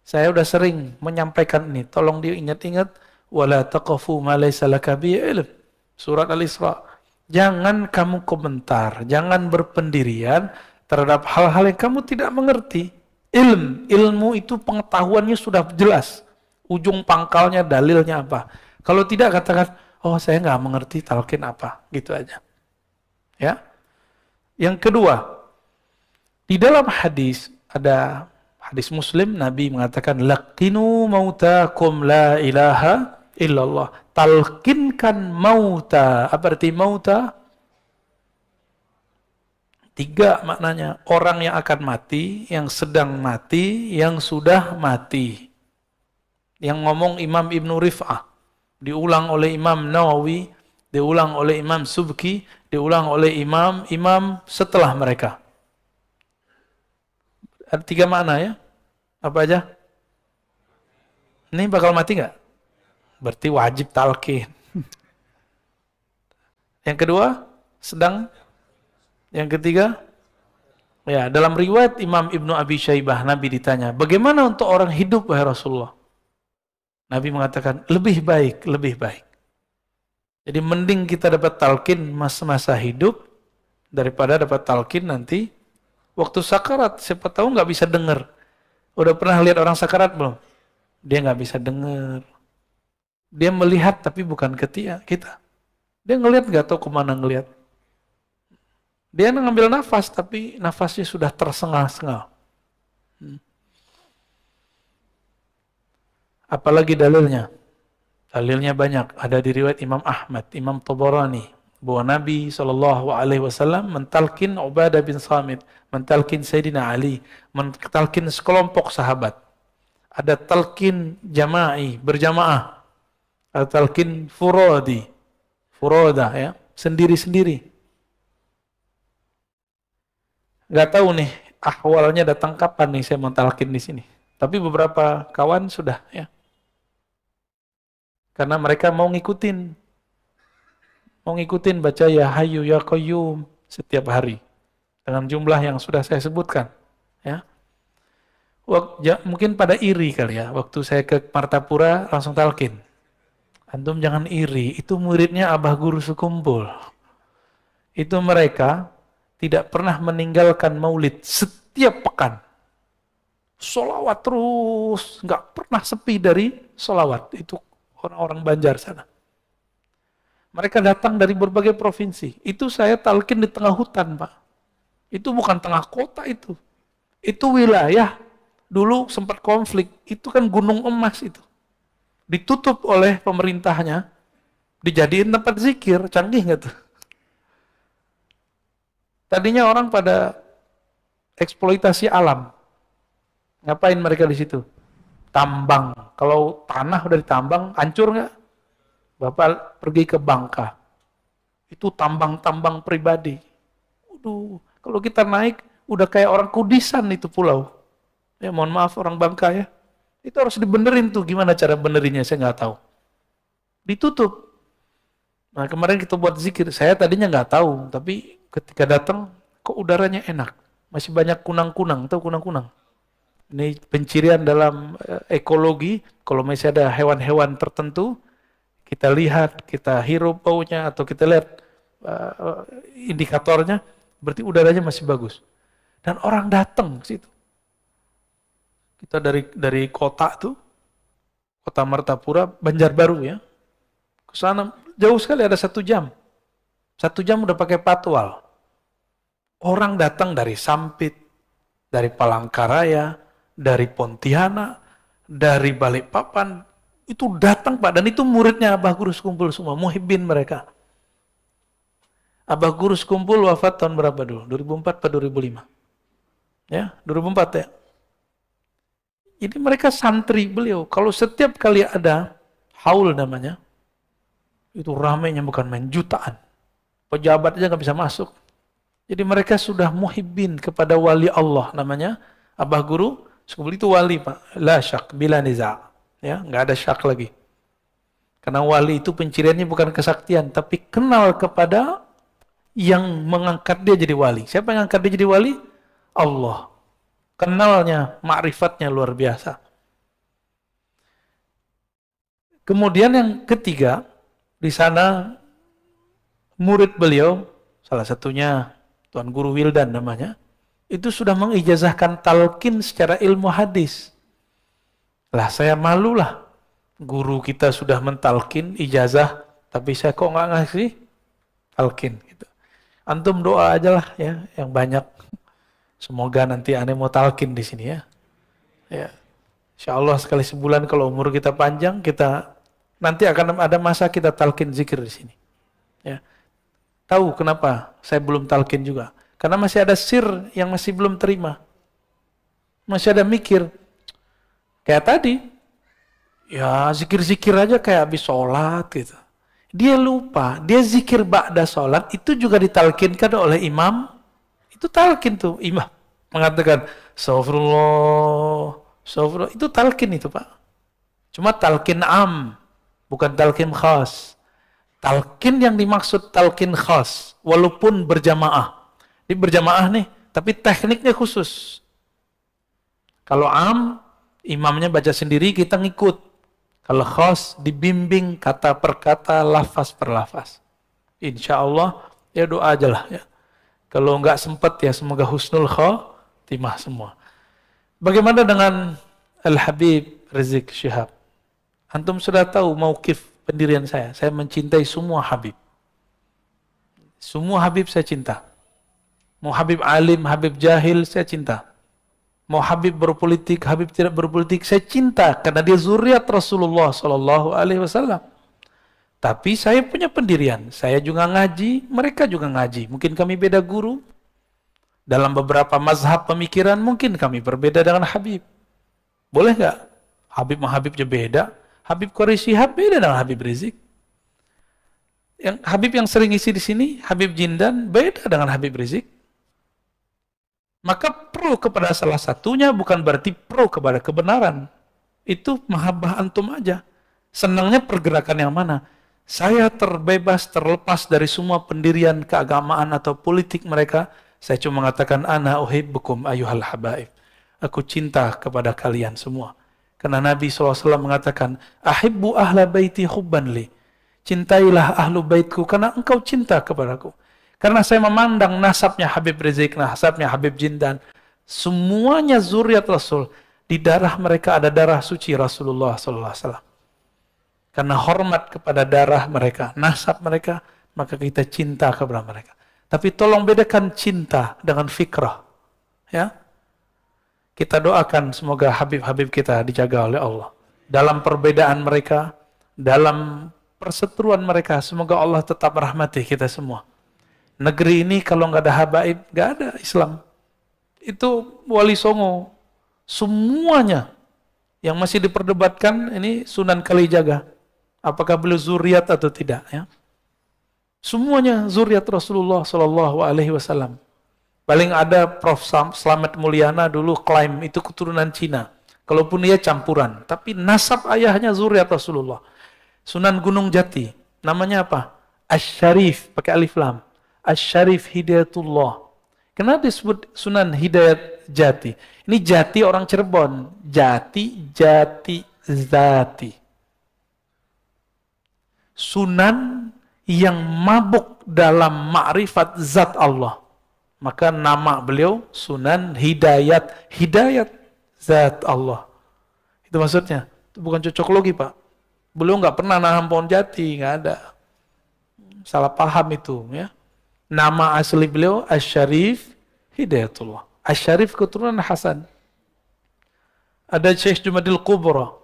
Saya udah sering menyampaikan ini, tolong diingat-ingat. Wala taqafu ma laysa laka bihi ilm. Surat Al-Isra. Jangan kamu komentar, jangan berpendirian terhadap hal-hal yang kamu tidak mengerti. Ilmu itu pengetahuannya sudah jelas. Ujung pangkalnya, dalilnya apa. Kalau tidak katakan, oh saya nggak mengerti talqin apa. Gitu aja. Ya. Yang kedua, di dalam hadis, ada hadis Muslim, Nabi mengatakan, laqinu mautakum la ilaha illallah. Talqinkan mauta. Apa arti mauta? 3 maknanya. Orang yang akan mati, yang sedang mati, yang sudah mati. Yang ngomong Imam Ibnu Rif'ah. Diulang oleh Imam Nawawi, diulang oleh Imam Subki, diulang oleh imam setelah mereka. Ada 3 makna ya. Apa aja? Ini bakal mati nggak? Berarti wajib talqin. Yang kedua, sedang. Yang ketiga, ya, dalam riwayat Imam Ibnu Abi Syaibah, Nabi ditanya, bagaimana untuk orang hidup, wahai Rasulullah? Nabi mengatakan, lebih baik, lebih baik. Jadi mending kita dapat talqin masa-masa hidup, daripada dapat talqin nanti, waktu sakarat, siapa tahu nggak bisa dengar. Udah pernah lihat orang sakarat belum? Dia nggak bisa dengar. Dia melihat tapi bukan kita. Dia ngelihat nggak tahu kemana ngelihat. Dia ngambil nafas, tapi nafasnya sudah tersengal-sengal. Apalagi dalilnya? Dalilnya banyak. Ada di riwayat Imam Ahmad, Imam Tabarani, bahwa Nabi SAW mentalkin Ubadah bin Samit, mentalkin Sayyidina Ali, mentalkin sekelompok sahabat. Ada talqin jama'i, berjamaah. Ada talqin furoda, ya, sendiri-sendiri. Nggak tahu nih ahwalnya datang kapan nih saya mentalkin di sini. Tapi beberapa kawan sudah, ya. Karena mereka mau ngikutin baca ya Hayyu ya Qayyum setiap hari dengan jumlah yang sudah saya sebutkan, ya. Mungkin pada iri kali ya, waktu saya ke Martapura langsung talqin. Antum jangan iri, itu muridnya Abah Guru Sekumpul. Itu mereka tidak pernah meninggalkan maulid setiap pekan. Sholawat terus, nggak pernah sepi dari sholawat. Itu orang-orang Banjar sana. Mereka datang dari berbagai provinsi. Itu saya talqin di tengah hutan, Pak. Itu bukan tengah kota itu. Itu wilayah. Dulu sempat konflik. Itu kan gunung emas itu. Ditutup oleh pemerintahnya. Dijadiin tempat zikir. Canggih nggak tuh? Tadinya orang pada eksploitasi alam. Ngapain mereka di situ? Tambang. Kalau tanah udah ditambang, hancur nggak? Bapak pergi ke Bangka. Itu tambang-tambang pribadi. Waduh, kalau kita naik, udah kayak orang Kudisan itu pulau. Ya mohon maaf orang Bangka ya. Itu harus dibenerin tuh. Gimana cara benerinnya? Saya nggak tahu. Ditutup. Nah kemarin kita buat zikir. Saya tadinya nggak tahu, tapi ketika datang, kok udaranya enak. Masih banyak kunang-kunang, tahu kunang-kunang? Ini pencirian dalam ekologi, kalau masih ada hewan-hewan tertentu, kita lihat, kita hirup baunya, atau kita lihat indikatornya, berarti udaranya masih bagus. Dan orang datang ke situ. Kita dari kota tuh, kota Martapura, Banjarbaru ya, ke sana jauh sekali, ada 1 jam. 1 jam udah pakai patwal. Orang datang dari Sampit, dari Palangkaraya, dari Pontianak, dari Balikpapan, itu datang Pak, dan itu muridnya Abah Guru Sekumpul semua, muhibbin mereka. Abah Guru Sekumpul wafat tahun berapa dulu? 2004 atau 2005? Ya, 2004 ya. Jadi mereka santri beliau, kalau setiap kali ada haul namanya, itu ramainya bukan main, jutaan. Pejabat aja nggak bisa masuk. Jadi mereka sudah muhibbin kepada wali Allah namanya Abah Guru Sekumpul itu wali Pak, la syak bila niza, ya nggak ada syak lagi. Karena wali itu penciriannya bukan kesaktian, tapi kenal kepada yang mengangkat dia jadi wali. Siapa yang angkat dia jadi wali? Allah. Kenalnya, ma'rifatnya luar biasa. Kemudian yang ketiga, di sana murid beliau, salah satunya Tuan Guru Wildan namanya, itu sudah mengijazahkan talqin secara ilmu hadis. Lah saya malulah, guru kita sudah mentalqin ijazah, tapi saya kok nggak ngasih talqin gitu. Antum doa aja lah ya, yang banyak. Semoga nanti aneh mau talqin di sini ya. Ya, insya Allah sekali sebulan kalau umur kita panjang, kita nanti akan ada masa kita talqin zikir di sini. Ya, tahu kenapa saya belum talqin juga? Karena masih ada sir yang masih belum terima. Masih ada mikir. Kayak tadi. Ya zikir-zikir aja kayak habis sholat gitu. Dia lupa. Dia zikir ba'da sholat itu juga ditalkinkan oleh imam. Itu talkin tuh imam. mengatakan astagfirullah, astagfirullah, itu talqin itu Pak. Cuma talqin am, bukan talqin khas. Talqin yang dimaksud talqin khas, walaupun berjamaah. Ini berjamaah nih, tapi tekniknya khusus. Kalau am, imamnya baca sendiri, kita ngikut. Kalau khas, dibimbing kata per kata, lafaz per lafaz. Insya Allah, ya doa aja lah ya. Kalau nggak sempat ya semoga husnul khatimah semua. Bagaimana dengan Al-Habib Rizik Syihab? Antum sudah tahu mauqif pendirian saya. Saya mencintai semua Habib. Semua Habib saya cinta. Mau Habib alim, Habib jahil, saya cinta. Mau Habib berpolitik, Habib tidak berpolitik, saya cinta karena dia zuriat Rasulullah SAW. Tapi saya punya pendirian, saya juga ngaji, mereka juga ngaji. Mungkin kami beda guru. Dalam beberapa mazhab pemikiran, mungkin kami berbeda dengan Habib. Boleh nggak? Habib sama Habibnya beda. Habib Quraisy Syihab beda dengan Habib Rizik. Habib yang sering isi di sini, Habib Jindan, beda dengan Habib Rizik. Maka pro kepada salah satunya bukan berarti pro kepada kebenaran. Itu mahabbah antum aja. Senangnya pergerakan yang mana? Saya terbebas, terlepas dari semua pendirian keagamaan atau politik mereka. Saya cuma mengatakan, ana uhibbukum ayuhal habaib. Aku cinta kepada kalian semua. Karena Nabi SAW mengatakan, ahibbu ahla baiti hubban li. Cintailah ahlu baitku karena engkau cinta kepadaku. Karena saya memandang nasabnya Habib Rizik, nasabnya Habib Jindan. Semuanya zuriat Rasul. Di darah mereka ada darah suci Rasulullah SAW. Karena hormat kepada darah mereka, nasab mereka, maka kita cinta kepada mereka. Tapi tolong bedakan cinta dengan fikrah. Ya, kita doakan semoga Habib-Habib kita dijaga oleh Allah. Dalam perbedaan mereka, dalam perseteruan mereka, semoga Allah tetap merahmati kita semua. Negeri ini kalau nggak ada habaib, nggak ada Islam. Itu Wali Songo. Semuanya yang masih diperdebatkan ini Sunan Kalijaga. Apakah beliau zuriat atau tidak? Ya. Semuanya zuriat Rasulullah SAW. Paling ada Prof. Slamet Mulyana dulu klaim itu keturunan Cina. Kalaupun dia campuran. Tapi nasab ayahnya zuriat Rasulullah. Sunan Gunung Jati. Namanya apa? Asy-Syarif. Pakai alif lam. Asy-Syarif Hidayatullah. Kenapa disebut Sunan Hidayat Jati? Ini Jati orang Cirebon. Jati, Zati. Sunan yang mabuk dalam ma'rifat zat Allah. Maka nama beliau Sunan Hidayat. Hidayat zat Allah. Itu maksudnya. Itu bukan cocok logi Pak. Beliau nggak pernah nanam pohon jati. Nggak ada. Salah paham itu. Ya. Nama asli beliau Asy-Syarif Hidayatullah. Asy-Syarif keturunan Hasan. Ada Syekh Jumadil Kubra.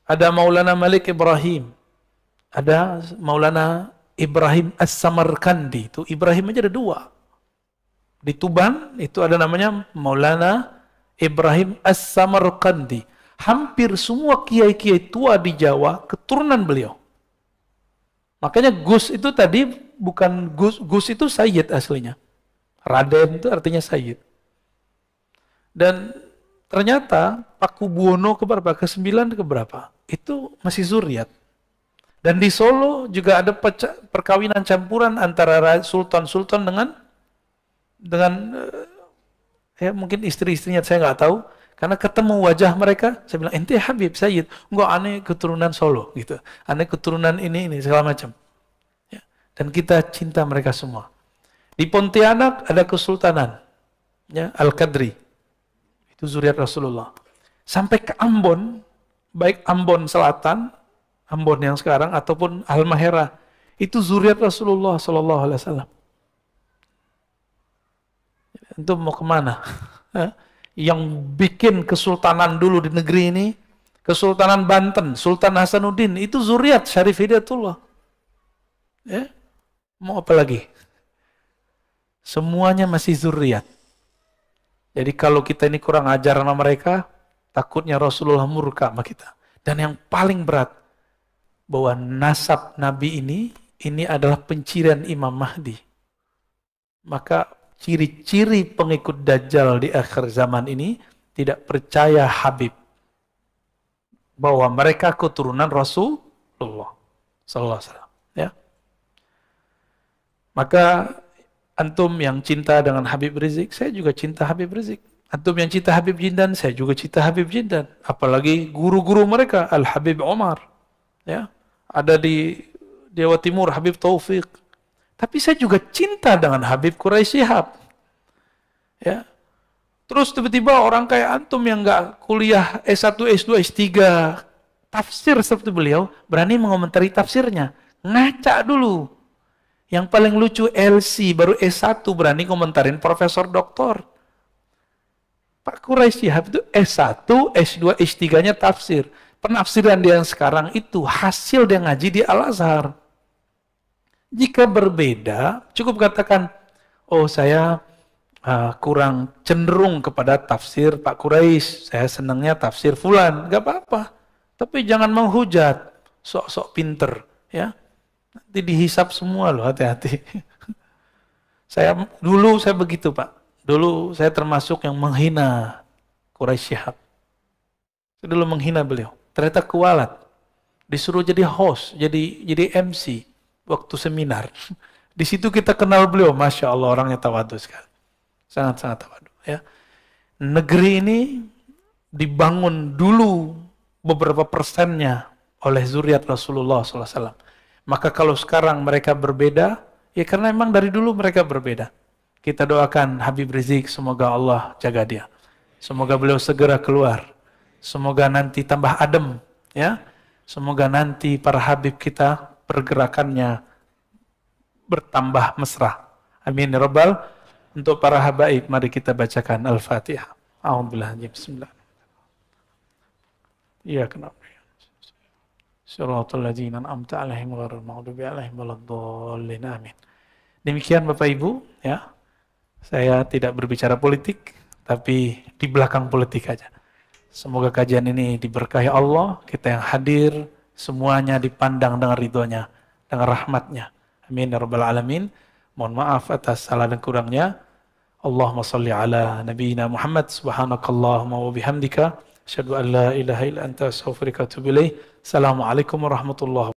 Ada Maulana Malik Ibrahim. Ada Maulana Ibrahim As-Samarkandi. Itu Ibrahim aja ada dua. Di Tuban itu ada namanya Maulana Ibrahim As-Samarkandi. Hampir semua kiai-kiai tua di Jawa keturunan beliau. Makanya Gus itu tadi bukan Gus. Gus itu Sayyid aslinya. Raden itu artinya Sayyid. Dan ternyata Paku Buwono keberapa? Ke-9 keberapa? Itu masih zuriat. Dan di Solo juga ada perkawinan campuran antara sultan-sultan dengan ya mungkin istri-istrinya saya nggak tahu. Karena ketemu wajah mereka, saya bilang, ente Habib Sayyid, enggak aneh keturunan Solo gitu. Aneh keturunan ini segala macam. Ya. Dan kita cinta mereka semua. Di Pontianak ada kesultanan, ya, Al-Qadri. Itu zuriat Rasulullah. Sampai ke Ambon, baik Ambon Selatan, Ambon yang sekarang ataupun Halmahera, itu zuriat Rasulullah SAW. Itu mau kemana? Yang bikin kesultanan dulu di negeri ini, Kesultanan Banten, Sultan Hasanuddin, itu zuriat Syarif Hidayatullah. Ya, mau apa lagi? Semuanya masih zuriat. Jadi kalau kita ini kurang ajar sama mereka, takutnya Rasulullah murka sama kita. Dan yang paling berat, bahwa nasab Nabi ini adalah pencirian Imam Mahdi. Maka ciri-ciri pengikut Dajjal di akhir zaman ini tidak percaya Habib. Bahwa mereka keturunan Rasulullah sallallahu alaihi wasallam, ya. Maka antum yang cinta dengan Habib Rizik, saya juga cinta Habib Rizik. Antum yang cinta Habib Jindan, saya juga cinta Habib Jindan. Apalagi guru-guru mereka, Al-Habib Omar, ya. Ada di Jawa Timur Habib Taufik. Tapi saya juga cinta dengan Habib Quraisy Shihab. Ya. Terus tiba-tiba orang kayak antum yang nggak kuliah S1, S2, S3, tafsir seperti beliau, berani mengomentari tafsirnya. Ngaca dulu. Yang paling lucu LC, baru S1 berani komentarin profesor doktor. Pak Quraisy Shihab itu S1, S2, S3-nya tafsir. Penafsiran dia yang sekarang itu hasil dia ngaji di Al-Azhar. Jika berbeda, cukup katakan, oh saya kurang cenderung kepada tafsir Pak Quraisy, saya senangnya tafsir fulan, gak apa-apa. Tapi jangan menghujat, sok-sok pinter, ya. Nanti dihisap semua loh, hati-hati. Dulu saya begitu Pak. Dulu saya termasuk yang menghina Quraisy Shihab. Saya dulu menghina beliau. Ternyata kualat. Disuruh jadi host, jadi MC waktu seminar. Di situ kita kenal beliau, Masya Allah, orangnya tawadhu sekali. Sangat-sangat tawadhu, ya. Negeri ini dibangun dulu beberapa persennya oleh zuriat Rasulullah SAW. Maka kalau sekarang mereka berbeda, ya karena memang dari dulu mereka berbeda. Kita doakan Habib Rizik, semoga Allah jaga dia. Semoga beliau segera keluar. Semoga nanti tambah adem, ya. Semoga nanti para Habib kita pergerakannya bertambah mesra. Amin ya Rabbal. Untuk para habaib, mari kita bacakan Al-Fatihah. A'udzubillahi bismillah. Ya kenapa? Shiratal ladzina an'amta 'alaihim ghairil maghdubi 'alaihim waladdallin. Amin. Demikian Bapak Ibu, ya. Saya tidak berbicara politik, tapi di belakang politik aja. Semoga kajian ini diberkahi Allah, kita yang hadir semuanya dipandang dengan ridhonya, dengan rahmatnya. Amin ya rabbal alamin. Mohon maaf atas salah dan kurangnya. Allahumma salli ala nabiyyina Muhammad, subhanakallahumma wa bihamdika, asyhadu an la ilaha illa anta astaghfiruka wa atubu ilaik. Assalamualaikum warahmatullahi wabarakatuh.